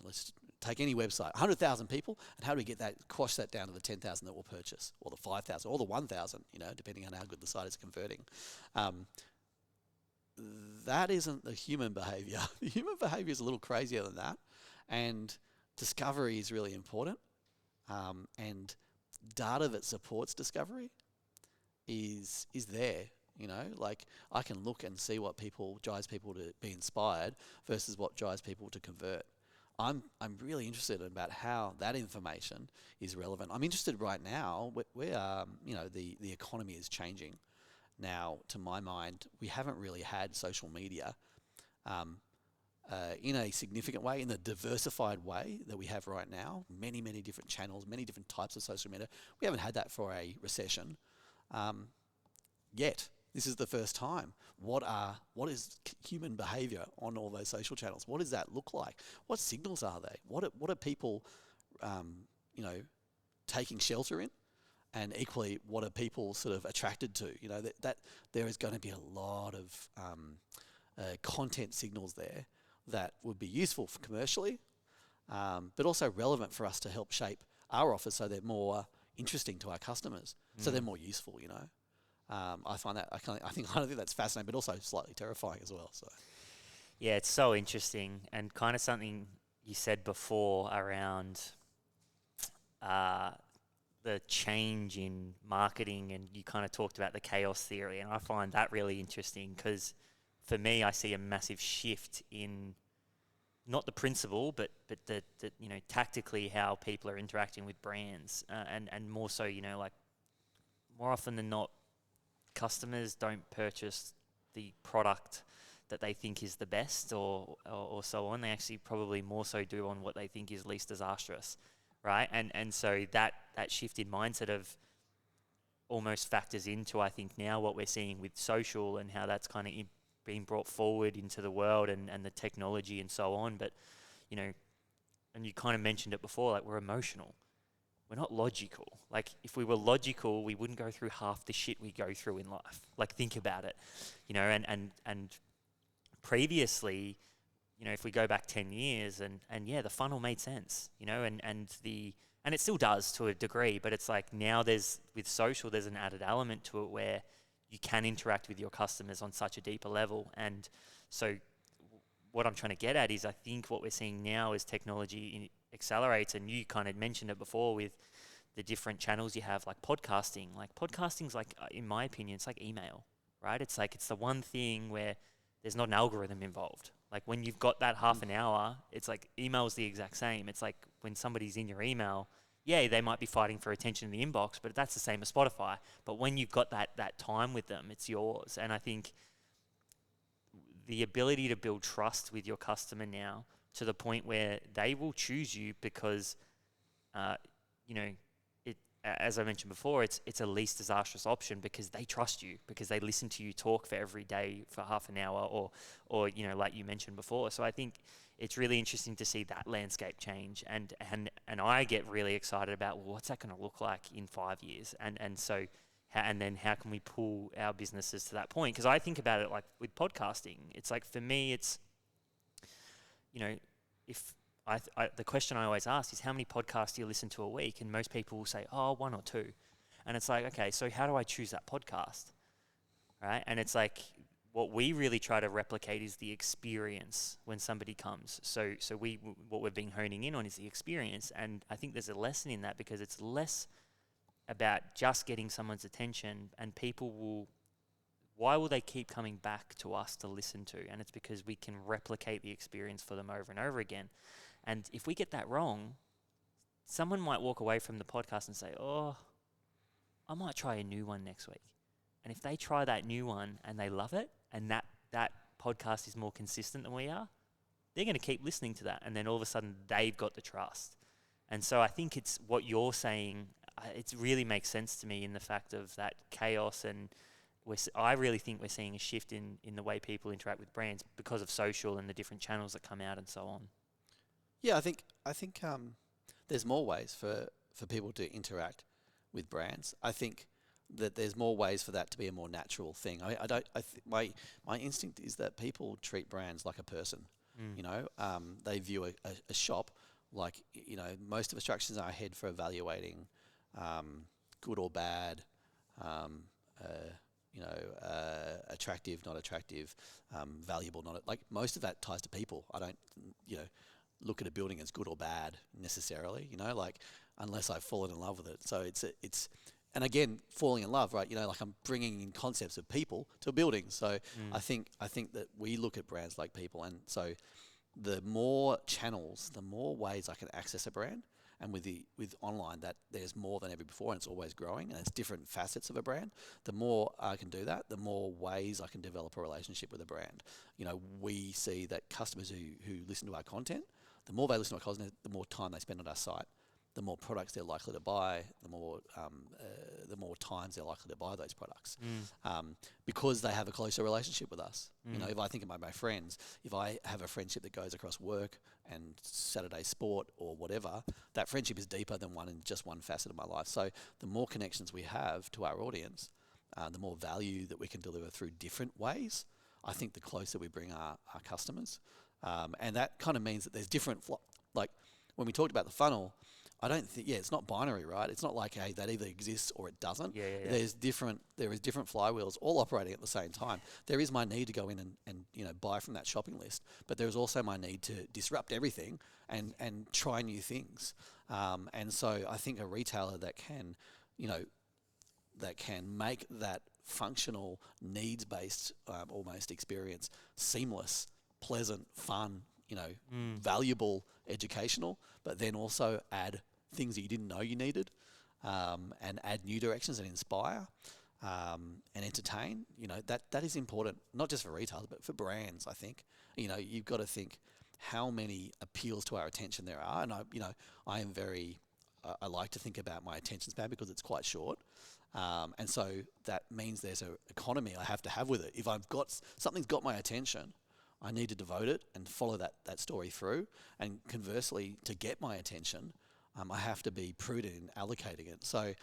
let's take any website, 100,000 people, and how do we get that, quash that down to the 10,000 that will purchase, or the 5,000, or the 1,000, depending on how good the site is converting. That isn't the human behavior. The human behavior is a little crazier than that, and discovery is really important, and data that supports discovery is there. Like I can look and see what drives people to be inspired versus what drives people to convert. I'm really interested about how that information is relevant. I'm interested right now where the economy is changing. Now, to my mind, we haven't really had social media in a significant way, in the diversified way that we have right now. Many, many different channels, many different types of social media. We haven't had that for a recession yet. This is the first time. What is human behavior on all those social channels? What does that look like? What signals are they? What are people, taking shelter in? And equally, what are people sort of attracted to? That there is going to be a lot of content signals there that would be useful for commercially, but also relevant for us to help shape our offers so they're more interesting to our customers, so they're more useful. I find that I think that's fascinating, but also slightly terrifying as well. So, yeah, it's so interesting, and kind of something you said before around the change in marketing, and you kind of talked about the chaos theory, and I find that really interesting because for me, I see a massive shift in not the principle, but the tactically how people are interacting with brands, and more so, like more often than not, customers don't purchase the product that they think is the best or so on. They actually probably more so do on what they think is least disastrous, right? And so that shift in mindset of almost factors into, I think, now what we're seeing with social and how that's kind of being brought forward into the world and the technology and so on. But, and you kind of mentioned it before, like we're emotional. We're not logical. Like if we were logical, we wouldn't go through half the shit we go through in life. Like think about it, and previously, if we go back 10 years and yeah, the funnel made sense, and it still does to a degree, but it's like now with social, there's an added element to it where you can interact with your customers on such a deeper level. And so what I'm trying to get at is I think what we're seeing now is technology accelerates, and you kind of mentioned it before with the different channels you have, like podcasting. Like podcasting's like, in my opinion, it's like email, right? It's like, it's the one thing where there's not an algorithm involved. Like when you've got that half an hour, it's like email's the exact same. It's like when somebody's in your email, yeah, they might be fighting for attention in the inbox, but that's the same as Spotify. But when you've got that time with them, it's yours. And I think the ability to build trust with your customer now to the point where they will choose you because, as I mentioned before, it's a least disastrous option because they trust you, because they listen to you talk for every day for half an hour or like you mentioned before. So I think it's really interesting to see that landscape change, and I get really excited about, well, what's that going to look like in 5 years, and so and then how can we pull our businesses to that point? Because I think about it like with podcasting, it's like for me, it's if the question I always ask is how many podcasts do you listen to a week, and most people will say, oh, 1 or 2, and it's like, okay, so how do I choose that podcast, right? And it's like, what we really try to replicate is the experience when somebody comes. So what we've been honing in on is the experience, and I think there's a lesson in that because it's less about just getting someone's attention, and why will they keep coming back to us to listen to? And it's because we can replicate the experience for them over and over again. And if we get that wrong, someone might walk away from the podcast and say, oh, I might try a new one next week. And if they try that new one and they love it, and that podcast is more consistent than we are, they're going to keep listening to that. And then all of a sudden they've got the trust. And so I think it's what you're saying, it really makes sense to me in the fact of that chaos, and I really think we're seeing a shift in the way people interact with brands because of social and the different channels that come out and so on. Yeah, I think there's more ways for people to interact with brands. I think that there's more ways for that to be a more natural thing. My instinct is that people treat brands like a person. They view a shop like, most of instructions in our head for evaluating good or bad, attractive, not attractive, valuable, not like most of that ties to people. I don't, look at a building as good or bad necessarily, unless I've fallen in love with it. So it's and again, falling in love, right? Like I'm bringing in concepts of people to a building. So I think that we look at brands like people, and so the more channels, the more ways I can access a brand. And with online, that there's more than ever before, and it's always growing, and it's different facets of a brand. The more I can do that, the more ways I can develop a relationship with a brand. We see that customers who listen to our content, the more they listen to our content, the more time they spend on our site, the more products they're likely to buy, the more times they're likely to buy those products, because they have a closer relationship with us. If I think of my friends, if I have a friendship that goes across work and Saturday sport or whatever, that friendship is deeper than just one facet of my life. So the more connections we have to our audience, the more value that we can deliver through different ways, I think the closer we bring our customers. And that kind of means that there's different, like when we talked about the funnel, I don't think, it's not binary, right? It's not like, hey, that either exists or it doesn't. Yeah. There is different flywheels all operating at the same time. There is my need to go in and buy from that shopping list, but there's also my need to disrupt everything and try new things. And so I think a retailer that can make that functional, needs-based almost experience seamless, pleasant, fun, valuable, educational, but then also add things that you didn't know you needed, and add new directions and inspire, and entertain. That is important, not just for retailers, but for brands. I think, you've got to think how many appeals to our attention there are. And I am very, I like to think about my attention span because it's quite short. And so that means there's an economy I have to have with it. If something's got my attention, I need to devote it and follow that story through. And conversely, to get my attention, I have to be prudent in allocating it. So,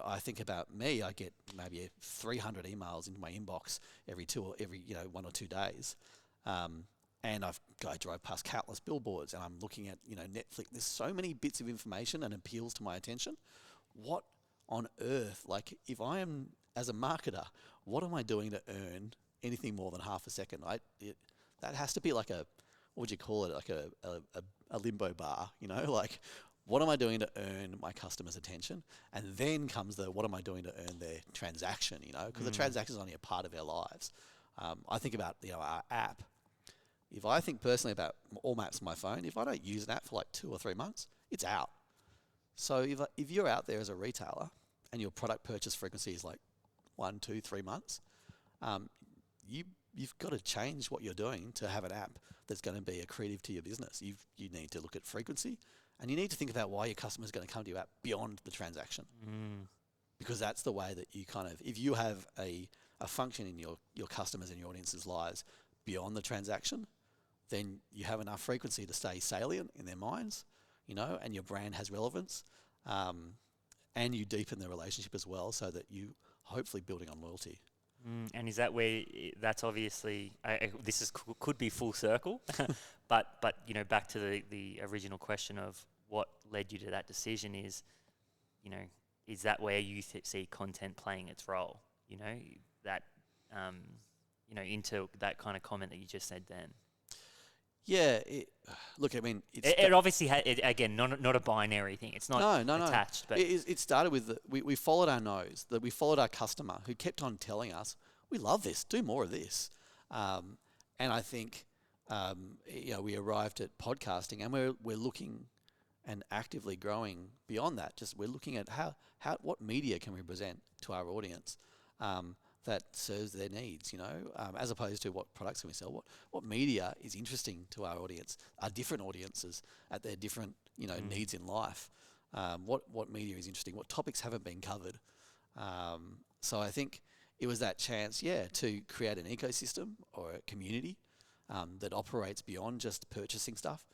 I think about me. I get maybe 300 emails into my inbox every 1 or 2 days, and I drive past countless billboards, and I'm looking at Netflix. There's so many bits of information and appeals to my attention. What on earth? Like, if I am as a marketer, what am I doing to earn anything more than half a second? That has to be like what would you call it? Like a limbo bar, like. What am I doing to earn my customers' attention? And then comes what am I doing to earn their transaction, because the transaction is only a part of their lives. I think about, our app. If I think personally about all maps on my phone, if I don't use an app for like 2 or 3 months, it's out. So if you're out there as a retailer and your product purchase frequency is like 1, 2, 3 months, you've got to change what you're doing to have an app that's going to be accretive to your business. You need to look at frequency. And you need to think about why your customer is going to come to your app beyond the transaction. Because that's the way that you if you have a function in your customers and your audience's lives beyond the transaction, then you have enough frequency to stay salient in their minds, and your brand has relevance. And you deepen the relationship as well, so that you hopefully building on loyalty. And is that where that's obviously could be full circle, but back to the original question of what led you to that decision is that where you see content playing its role? That into that kind of comment that you just said then. Yeah, look, I mean, it obviously again not a binary thing. It's not attached. No. But it started with we followed our nose. That we followed our customer who kept on telling us, "We love this. Do more of this." And I think we arrived at podcasting, and we're looking and actively growing beyond that. Just we're looking at what media can we present to our audience that serves their needs, as opposed to what products can we sell. What media is interesting to our audience, our different audiences at their different needs in life. What media is interesting? What topics haven't been covered? So I think it was that chance, to create an ecosystem or a community that operates beyond just purchasing stuff,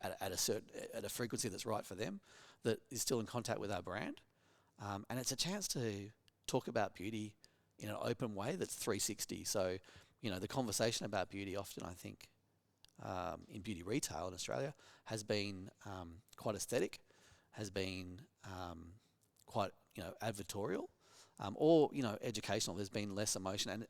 at a frequency that's right for them, that is still in contact with our brand, and it's a chance to talk about beauty in an open way that's 360. So, the conversation about beauty often, I think, in beauty retail in Australia has been quite aesthetic, has been quite advertorial, or educational. There's been less emotion,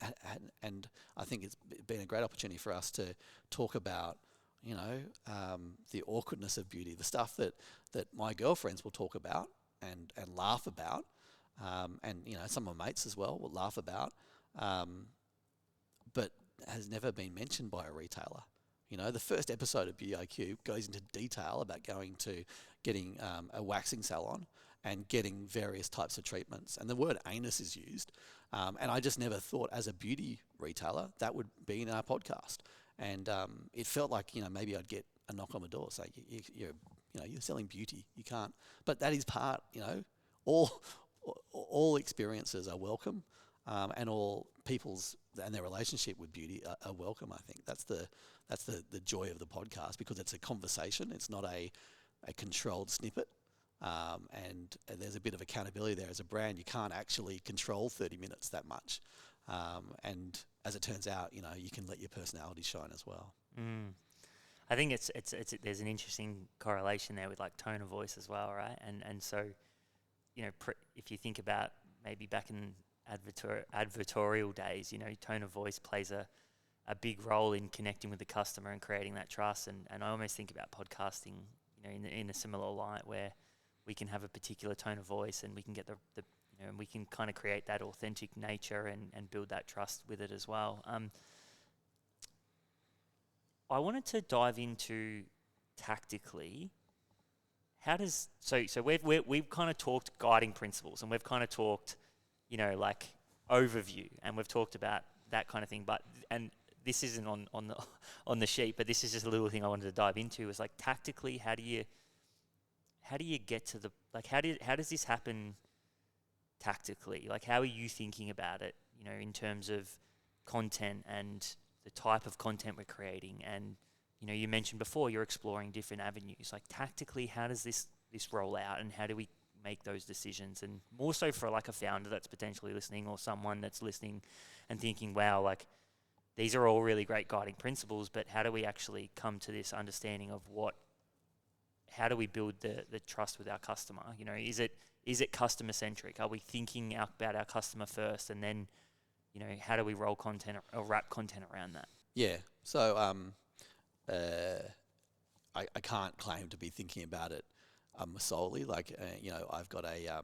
and I think it's been a great opportunity for us to talk about the awkwardness of beauty, the stuff that my girlfriends will talk about and laugh about, and some of my mates as well will laugh about, but has never been mentioned by a retailer. The first episode of Beauty IQ goes into detail about getting a waxing salon and getting various types of treatments, and the word anus is used, and I just never thought as a beauty retailer that would be in our podcast. And it felt like maybe I'd get a knock on the door saying you're selling beauty. You can't, but that is part. All experiences are welcome, and all people's and their relationship with beauty are welcome. I think that's the joy of the podcast, because it's a conversation. It's not a controlled snippet, and there's a bit of accountability there. As a brand, you can't actually control 30 minutes that much. And as it turns out, you can let your personality shine as well. I think it's there's an interesting correlation there with like tone of voice as well, right? And so, if you think about maybe back in advertorial days, tone of voice plays a big role in connecting with the customer and creating that trust. And I almost think about podcasting, in a similar light, where we can have a particular tone of voice and we can get the and we can kind of create that authentic nature and build that trust with it as well. I wanted to dive into tactically. How does so we've kind of talked guiding principles, and we've kind of talked, like overview, and we've talked about that kind of thing. And this isn't on the sheet, but this is just a little thing I wanted to dive into. Is like tactically, how do you get to the how does this happen? Tactically, like how are you thinking about it, in terms of content and the type of content we're creating. And you mentioned before you're exploring different avenues. Like tactically, how does this roll out, and how do we make those decisions? And more so for like a founder that's potentially listening, or someone that's listening and thinking, wow, like these are all really great guiding principles, but how do we actually come to this understanding of how do we build the trust with our customer? Is it customer centric? Are we thinking about our customer first, and then how do we roll content or wrap content around that? Yeah. So I can't claim to be thinking about it solely. Like I've got a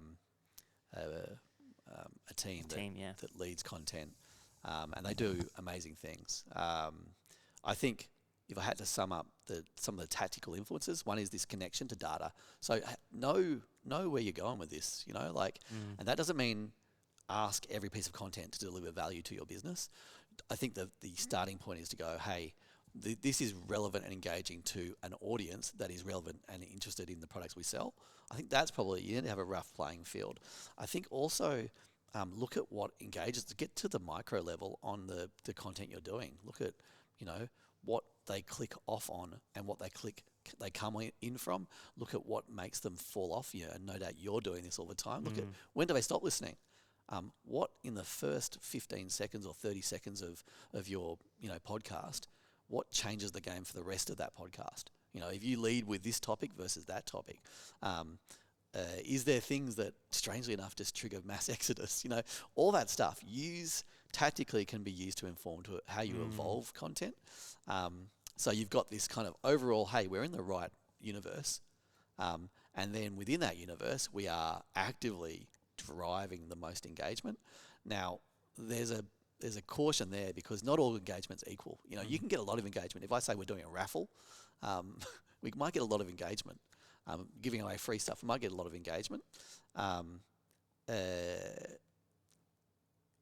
team that leads content, and they do amazing things. I think if I had to sum up some of the tactical influences, one is this connection to data. So know where you're going with this. And that doesn't mean ask every piece of content to deliver value to your business. I think the starting point is to go, hey, this is relevant and engaging to an audience that is relevant and interested in the products we sell. I think that's probably, you need to have a rough playing field. I think also look at what engages, to get to the micro level on the content you're doing. Look at, what they click off on and what they come in from. Look at what makes them fall off you, and no doubt you're doing this all the time. Look at when do they stop listening? What in the first 15 seconds or 30 seconds of your podcast, what changes the game for the rest of that podcast? If you lead with this topic versus that topic, is there things that, strangely enough, just trigger mass exodus? All that stuff tactically can be used to inform to how you evolve content. So you've got this kind of overall, hey, we're in the right universe, and then within that universe, we are actively driving the most engagement. Now, there's a caution there, because not all engagement's equal. You can get a lot of engagement. If I say we're doing a raffle, we might get a lot of engagement. Giving away free stuff, we might get a lot of engagement.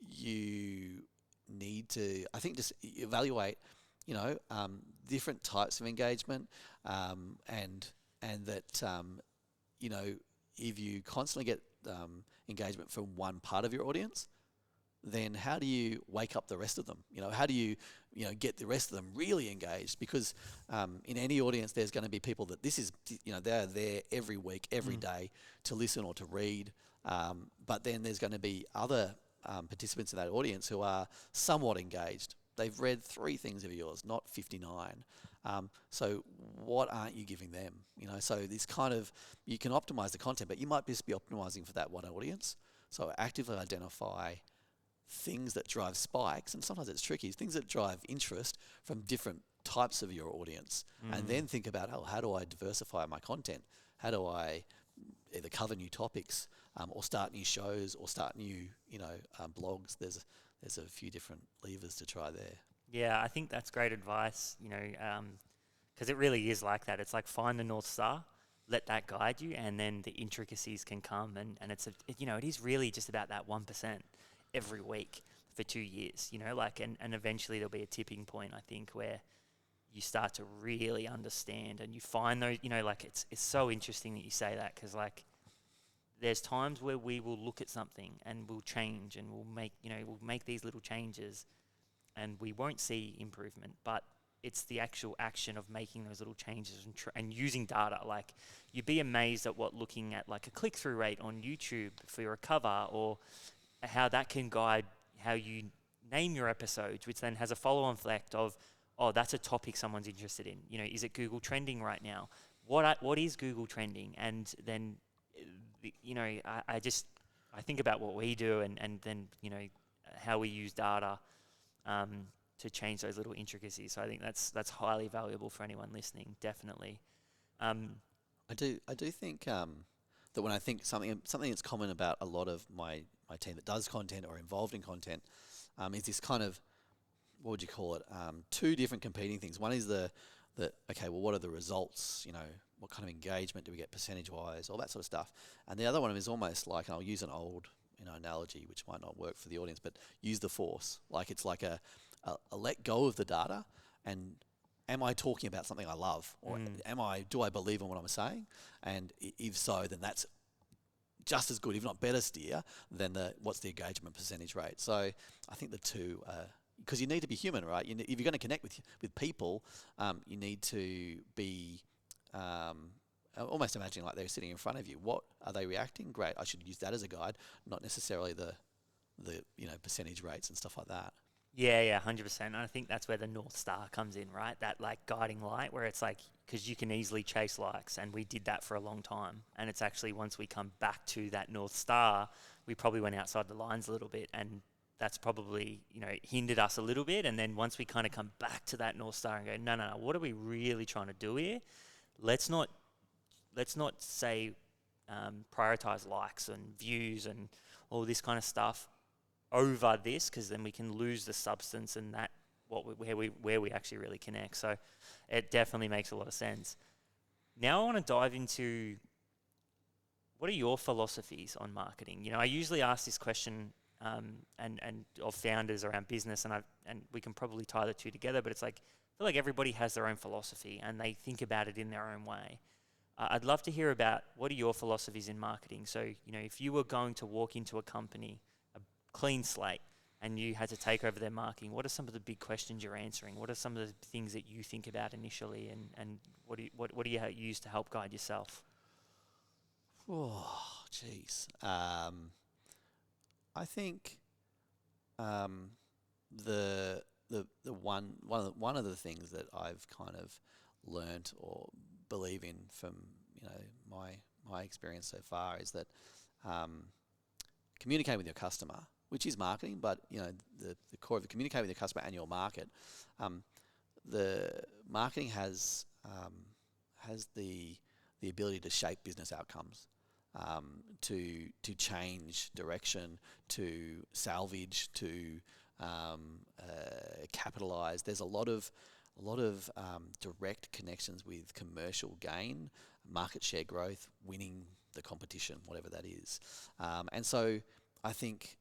You need to, I think, just evaluate, different types of engagement, and that, if you constantly get engagement from one part of your audience, then how do you wake up the rest of them? How do you, get the rest of them really engaged? Because in any audience, there's going to be people that they're there every week, every day to listen or to read. But then there's going to be other participants in that audience who are somewhat engaged. They've read 3 things of yours, not 59. So what aren't you giving them? So this kind of, you can optimize the content, but you might just be optimizing for that one audience. So actively identify things that drive spikes, and sometimes it's tricky, things that drive interest from different types of your audience. And then think about, how do I diversify my content? How do I either cover new topics, or start new shows, or start new, blogs? There's a few different levers to try there. Yeah, I think that's great advice, because it really is like that. It's like, find the North Star, let that guide you, and then the intricacies can come. And it's, it is really just about that 1% every week for 2 years, and eventually there'll be a tipping point, I think, where you start to really understand and you find those, it's so interesting that you say that, because there's times where we will look at something and we'll change and we'll make these little changes and we won't see improvement, but it's the actual action of making those little changes and using data. You'd be amazed at what looking at a click-through rate on YouTube for your cover, or how that can guide how you name your episodes, which then has a follow-on effect of, oh, that's a topic someone's interested in. Is it Google trending right now? What is Google trending? And then, I think about what we do, and then, how we use data to change those little intricacies. So I think that's highly valuable for anyone listening, definitely. I do think that when I think something that's common about a lot of my team that does content or involved in content, is this kind of, what would you call it? 2 different competing things. One is okay, well, what are the results? What kind of engagement do we get percentage-wise? All that sort of stuff. And the other one is almost like, and I'll use an old analogy, which might not work for the audience, but use the force. It's like a let go of the data, and am I talking about something I love, or do I believe in what I'm saying? And if so, then that's just as good, if not better steer than what's the engagement percentage rate. So I think the two are because you need to be human, right? If you're going to connect with people, you need to be almost imagining like they're sitting in front of you. What are they reacting? Great, I should use that as a guide, not necessarily the percentage rates and stuff like that. Yeah, 100%. And I think that's where the North Star comes in, right? That like guiding light where it's like, because you can easily chase likes, and we did that for a long time. And it's actually once we come back to that North Star, we probably went outside the lines a little bit, and that's probably, hindered us a little bit. And then once we kind of come back to that North Star and go, no, what are we really trying to do here? Let's not say prioritize likes and views and all this kind of stuff over this, because then we can lose the substance and that where we actually really connect. So it definitely makes a lot of sense. Now I want to dive into, what are your philosophies on marketing? I usually ask this question and of founders around business, and we can probably tie the two together, but it's like, I feel like everybody has their own philosophy and they think about it in their own way. I'd love to hear about, what are your philosophies in marketing? So, if you were going to walk into a company, a clean slate, and you had to take over their marketing, what are some of the big questions you're answering? What are some of the things that you think about initially, and what do you use to help guide yourself? Oh, jeez. I think the one of the things that I've kind of learnt or believe in from my experience so far is that communicate with your customer, which is marketing, but the core of it, communicate with your customer and your market. The marketing has the ability to shape business outcomes, to change direction, to salvage, to capitalize. There's a lot of direct connections with commercial gain, market share growth, winning the competition, whatever that is. And so I think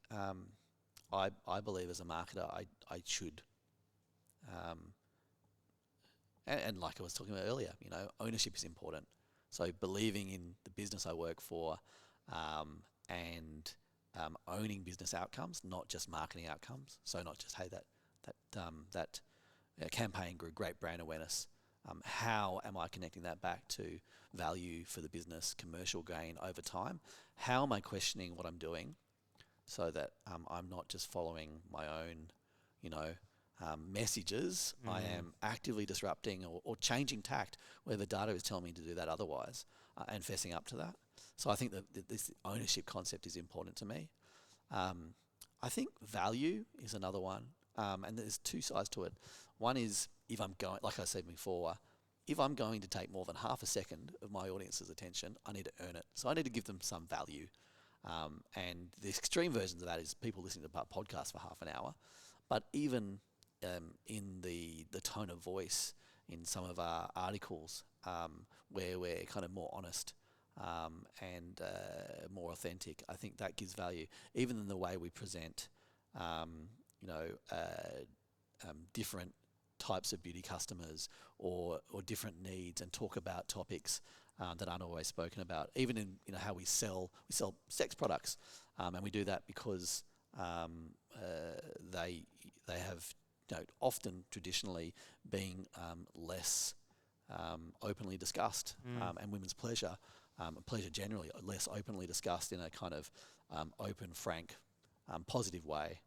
I believe as a marketer I should, and like I was talking about earlier, ownership is important. So believing in the business I work for, and owning business outcomes, not just marketing outcomes. So not just, hey, that campaign grew great brand awareness. How am I connecting that back to value for the business, commercial gain over time? How am I questioning what I'm doing so that I'm not just following my own, messages? I am actively disrupting or changing tact where the data is telling me to do that otherwise, and fessing up to that. So I think that this ownership concept is important to me. I think value is another one, and there's two sides to it. One is, if I'm going, like I said before, if I'm going to take more than half a second of my audience's attention, I need to earn it. So I need to give them some value. And the extreme versions of that is people listening to podcasts for half an hour. But even in the tone of voice in some of our articles, where we're kind of more honest and more authentic, I think that gives value. Even in the way we present, different types of beauty customers or different needs, and talk about topics that aren't always spoken about. Even in how we sell sex products, and we do that because they have often traditionally been less openly discussed, and women's pleasure generally less openly discussed in a kind of open, frank, positive way.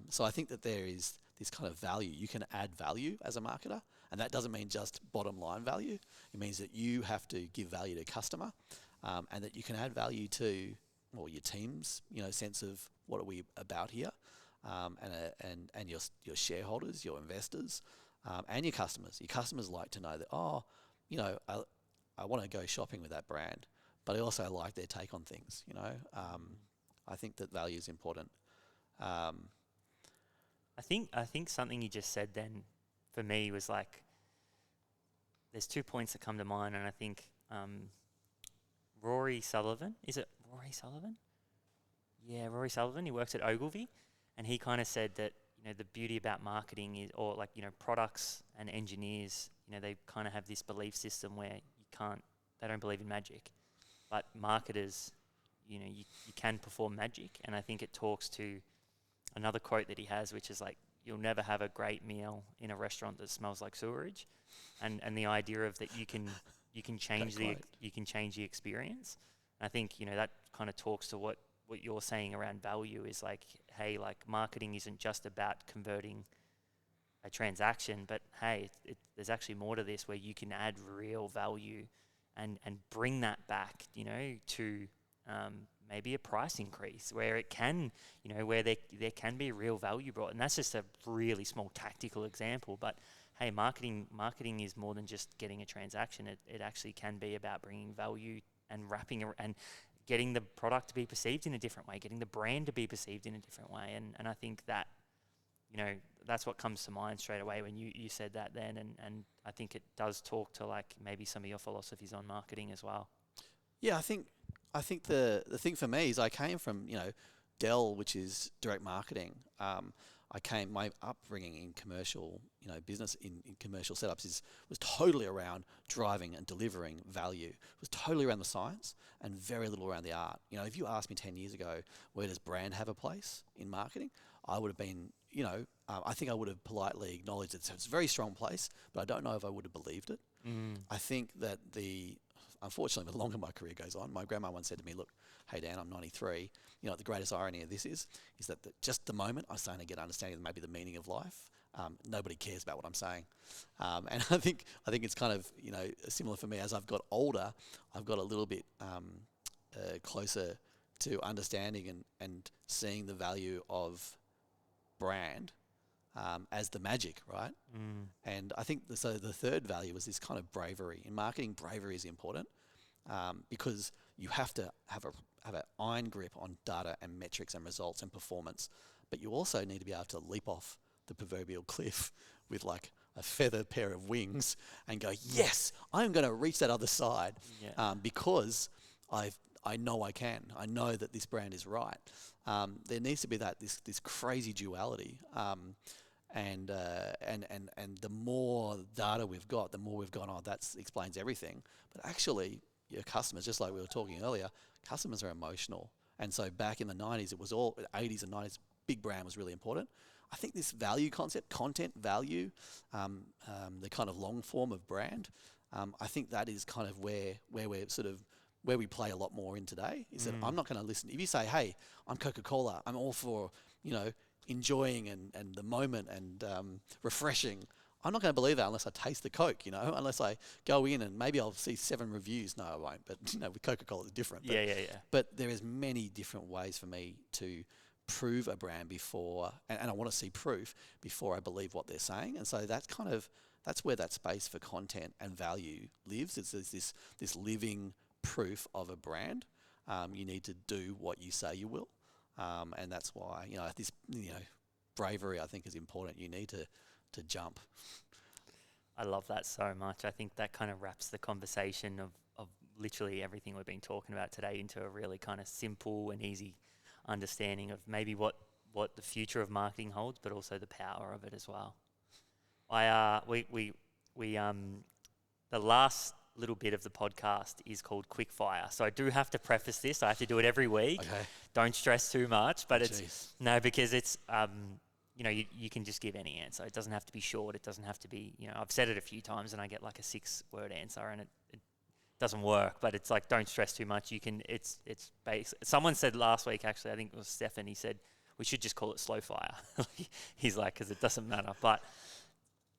So I think that there is this kind of value. You can add value as a marketer, and that doesn't mean just bottom line value. It means that you have to give value to customer, and that you can add value to your team's sense of what are we about here, and your shareholders, your investors, and your customers. Your customers like to know that I want to go shopping with that brand, but I also like their take on things. I think that value is important. I think something you just said then for me was like, there's 2 points that come to mind, and I think Rory Sullivan, is it Rory Sullivan? Yeah, Rory Sullivan, he works at Ogilvy, and he kind of said that the beauty about marketing is, or like products and engineers, they kind of have this belief system where they don't believe in magic, but marketers, you can perform magic. And I think it talks to another quote that he has, which is like, you'll never have a great meal in a restaurant that smells like sewerage, and the idea of that you can change you can change the experience. I think that kind of talks to what you're saying around value is like, hey, like marketing isn't just about converting a transaction, but hey, there's actually more to this where you can add real value and bring that back, to maybe a price increase where it can, where there can be real value brought. And that's just a really small tactical example, but hey, marketing is more than just getting a transaction. It actually can be about bringing value and and getting the product to be perceived in a different way, getting the brand to be perceived in a different way. And I think that, that's what comes to mind straight away when you said that then. And I think it does talk to like maybe some of your philosophies on marketing as well. Yeah, I think the thing for me is I came from, Dell, which is direct marketing. My upbringing in commercial, business in commercial setups was totally around driving and delivering value. It was totally around the science and very little around the art. If you asked me 10 years ago, where does brand have a place in marketing? I would have been, I think I would have politely acknowledged it's a very strong place, but I don't know if I would have believed it. I think that unfortunately, the longer my career goes on, my grandma once said to me, look, hey Dan, I'm 93. The greatest irony of this is that just the moment I'm starting to get understanding of maybe the meaning of life, nobody cares about what I'm saying. And I think it's kind of, similar for me. As I've got older, I've got a little bit closer to understanding and seeing the value of brand as the magic, right? And I think the third value is this kind of bravery. In marketing, bravery is important because you have to have an iron grip on data and metrics and results and performance, but you also need to be able to leap off the proverbial cliff with like a feather pair of wings and go, yes, I'm going to reach that other side because I know I can. I know that this brand is right. There needs to be this crazy duality. And the more data we've got, the more we've gone, that explains everything. But actually, your customers, just like we were talking earlier, customers are emotional. And so back in the 90s, it was all 80s and 90s, big brand was really important. I think this value concept, content value, the kind of long form of brand, I think that is kind of where we're sort of where we play a lot more in today. Is that I'm not going to listen. If you say, hey, I'm Coca-Cola, I'm all for, enjoying and the moment and refreshing. I'm not going to believe that unless I taste the Coke, unless I go in and maybe I'll see 7 reviews. No, I won't. But, with Coca-Cola, it's different. But, But there is many different ways for me to prove a brand before, and I want to see proof before I believe what they're saying. And so that's where that space for content and value lives. It's this living proof of a brand. You need to do what you say you will. And that's why, this, bravery I think is important. You need to jump. I love that so much. I think that kind of wraps the conversation of literally everything we've been talking about today into a really kind of simple and easy understanding of maybe what the future of marketing holds, but also the power of it as well. The last little bit of the podcast is called Quickfire. So I do have to preface this. I have to do it every week. Okay. Don't stress too much, but because it's, you can just give any answer. It doesn't have to be short. It doesn't have to be, I've said it a few times and I get like a 6-word answer and it doesn't work, but it's like, don't stress too much. It's basic. Someone said last week, actually, I think it was Stefan, he said, we should just call it slow fire. He's like, because it doesn't matter. But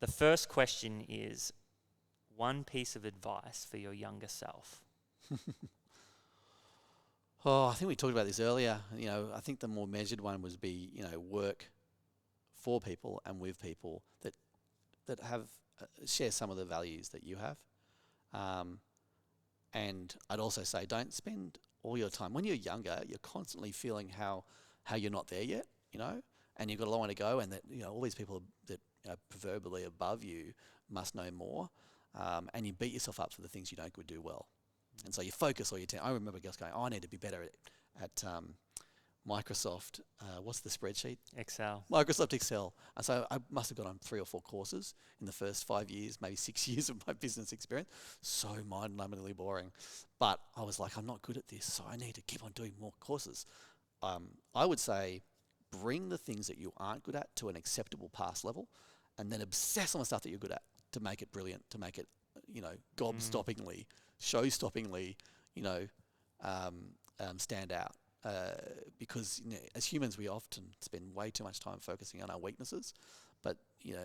the first question is, one piece of advice for your younger self. I think we talked about this earlier. I think the more measured one would be, work for people and with people that have share some of the values that you have. And I'd also say, don't spend all your time. When you're younger, you're constantly feeling how you're not there yet, and you've got a long way to go, and that all these people that are proverbially above you must know more. And you beat yourself up for the things you don't do well. And so you focus all your time. I remember just going, I need to be better at Microsoft. What's the spreadsheet? Excel. Microsoft Excel. And so I must have got on 3 or 4 courses in the first 5 years, maybe 6 years of my business experience. So mind-numbingly boring. But I was like, I'm not good at this, so I need to keep on doing more courses. I would say bring the things that you aren't good at to an acceptable pass level, and then obsess on the stuff that you're good at to make it brilliant, to make it, gob-stoppingly, show-stoppingly, stand out. Because as humans, we often spend way too much time focusing on our weaknesses. But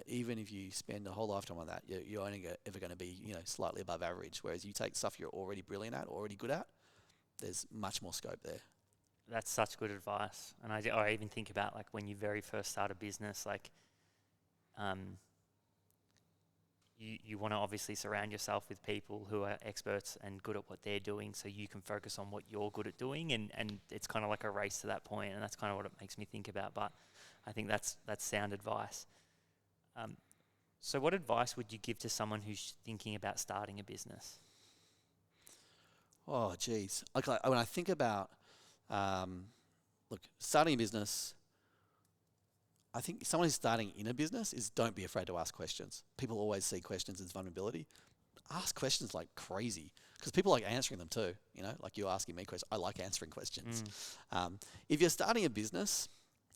even if you spend a whole lifetime on that, you're only ever going to be slightly above average. Whereas you take stuff you're already brilliant at, already good at, there's much more scope there. That's such good advice. And I even think about like when you very first start a business, like you want to obviously surround yourself with people who are experts and good at what they're doing, so you can focus on what you're good at doing, and it's kind of like a race to that point, and that's kind of what it makes me think about. But I think that's sound advice. So what advice would you give to someone who's thinking about starting a business? Oh, geez. When I think about, starting a business, I think someone who's starting in a business is don't be afraid to ask questions. People always see questions as vulnerability. Ask questions like crazy, because people like answering them too. Like you asking me questions. I like answering questions. If you're starting a business,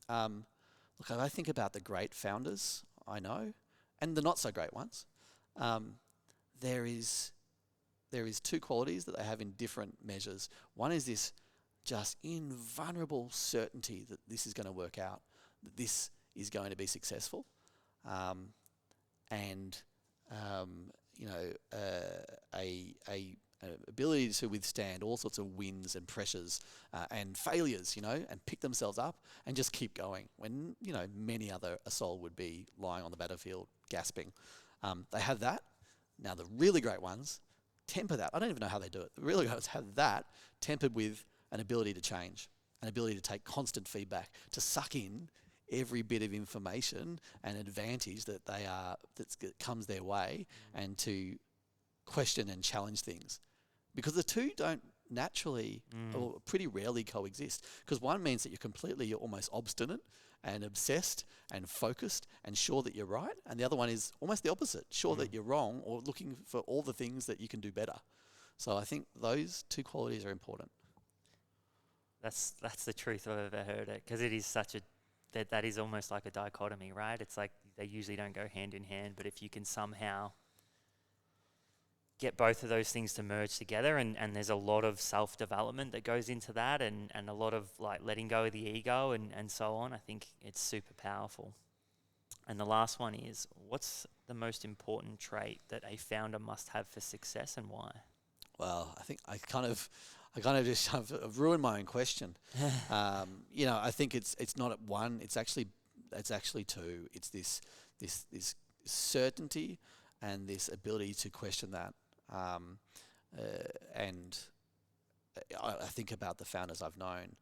I think about the great founders I know and the not so great ones. There is two qualities that they have in different measures. One is this just invulnerable certainty that this is going to work out, that this is going to be successful, and a ability to withstand all sorts of wins and pressures and failures, and pick themselves up and just keep going when many other a soul would be lying on the battlefield gasping. They have that. Now the really great ones temper that. I don't even know how they do it. The really great ones have that tempered with an ability to change, an ability to take constant feedback, to suck in every bit of information and advantage that comes their way, and to question and challenge things. Because the two don't naturally or pretty rarely coexist. Because one means that you're almost obstinate and obsessed and focused and sure that you're right. And the other one is almost the opposite, sure that you're wrong or looking for all the things that you can do better. So I think those two qualities are important. That's the truth I've ever heard it, because it is such that is almost like a dichotomy, right? It's like they usually don't go hand in hand, but if you can somehow get both of those things to merge together, and there's a lot of self-development that goes into that, and a lot of like letting go of the ego and so on, I think it's super powerful. And the last one is, what's the most important trait that a founder must have for success, and why? Well, I think I kind of just I've ruined my own question. I think it's not at one. It's actually two. It's this certainty and this ability to question that. And I think about the founders I've known.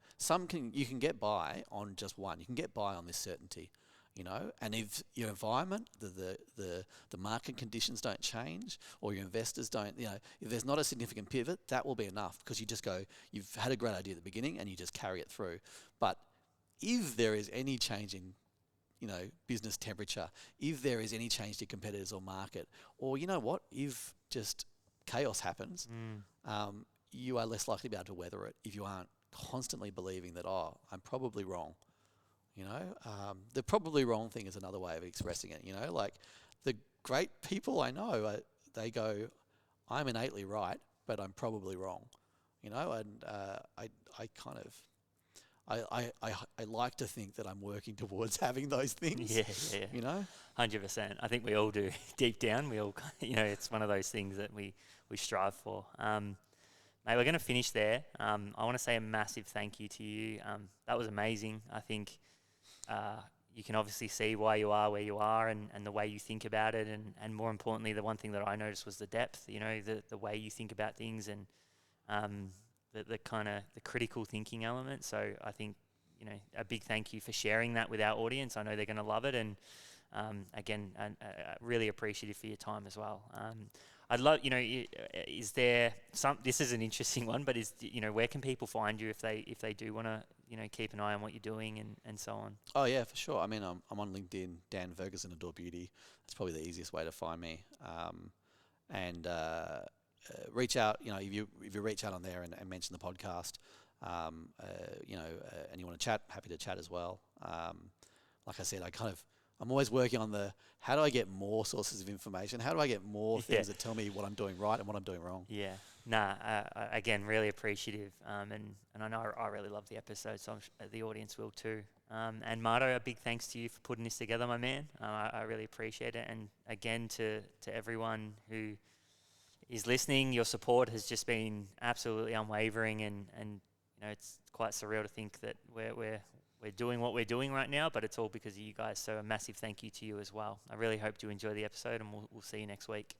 You can get by on just one. You can get by on this certainty. And if your environment, the market conditions don't change, or your investors don't, if there's not a significant pivot, that will be enough, because you just go, you've had a great idea at the beginning and you just carry it through. But if there is any change in, business temperature, if there is any change to competitors or market, or if just chaos happens, you are less likely to be able to weather it if you aren't constantly believing that, I'm probably wrong. The probably wrong thing is another way of expressing it. Like the great people I know, they go, I'm innately right, but I'm probably wrong. And I like to think that I'm working towards having those things. Yeah. 100%. I think we all do deep down. We all, it's one of those things that we strive for. Mate, we're going to finish there. I want to say a massive thank you to you. That was amazing. I think you can obviously see why you are where you are, and the way you think about it. And more importantly, the one thing that I noticed was the depth, the way you think about things, and the kind of the critical thinking element. So I think, a big thank you for sharing that with our audience. I know they're going to love it. And again, really appreciative for your time as well. I'd love, is there this is an interesting one, but where can people find you if they do want to, keep an eye on what you're doing and so on? Oh yeah, for sure. I mean, I'm on LinkedIn, Dan Ferguson, Adore Beauty. That's probably the easiest way to find me. And reach out, if you reach out on there and mention the podcast, and you want to chat, happy to chat as well. Like I said, I'm always working on how do I get more sources of information? How do I get more things that tell me what I'm doing right and what I'm doing wrong? Yeah. Nah, again, really appreciative. And I know I really love the episode, so the audience will too. And Marto, a big thanks to you for putting this together, my man. I really appreciate it. And again, to everyone who is listening, your support has just been absolutely unwavering, and it's quite surreal to think that we're doing what we're doing right now, but it's all because of you guys. So a massive thank you to you as well. I really hope you enjoy the episode, and we'll see you next week.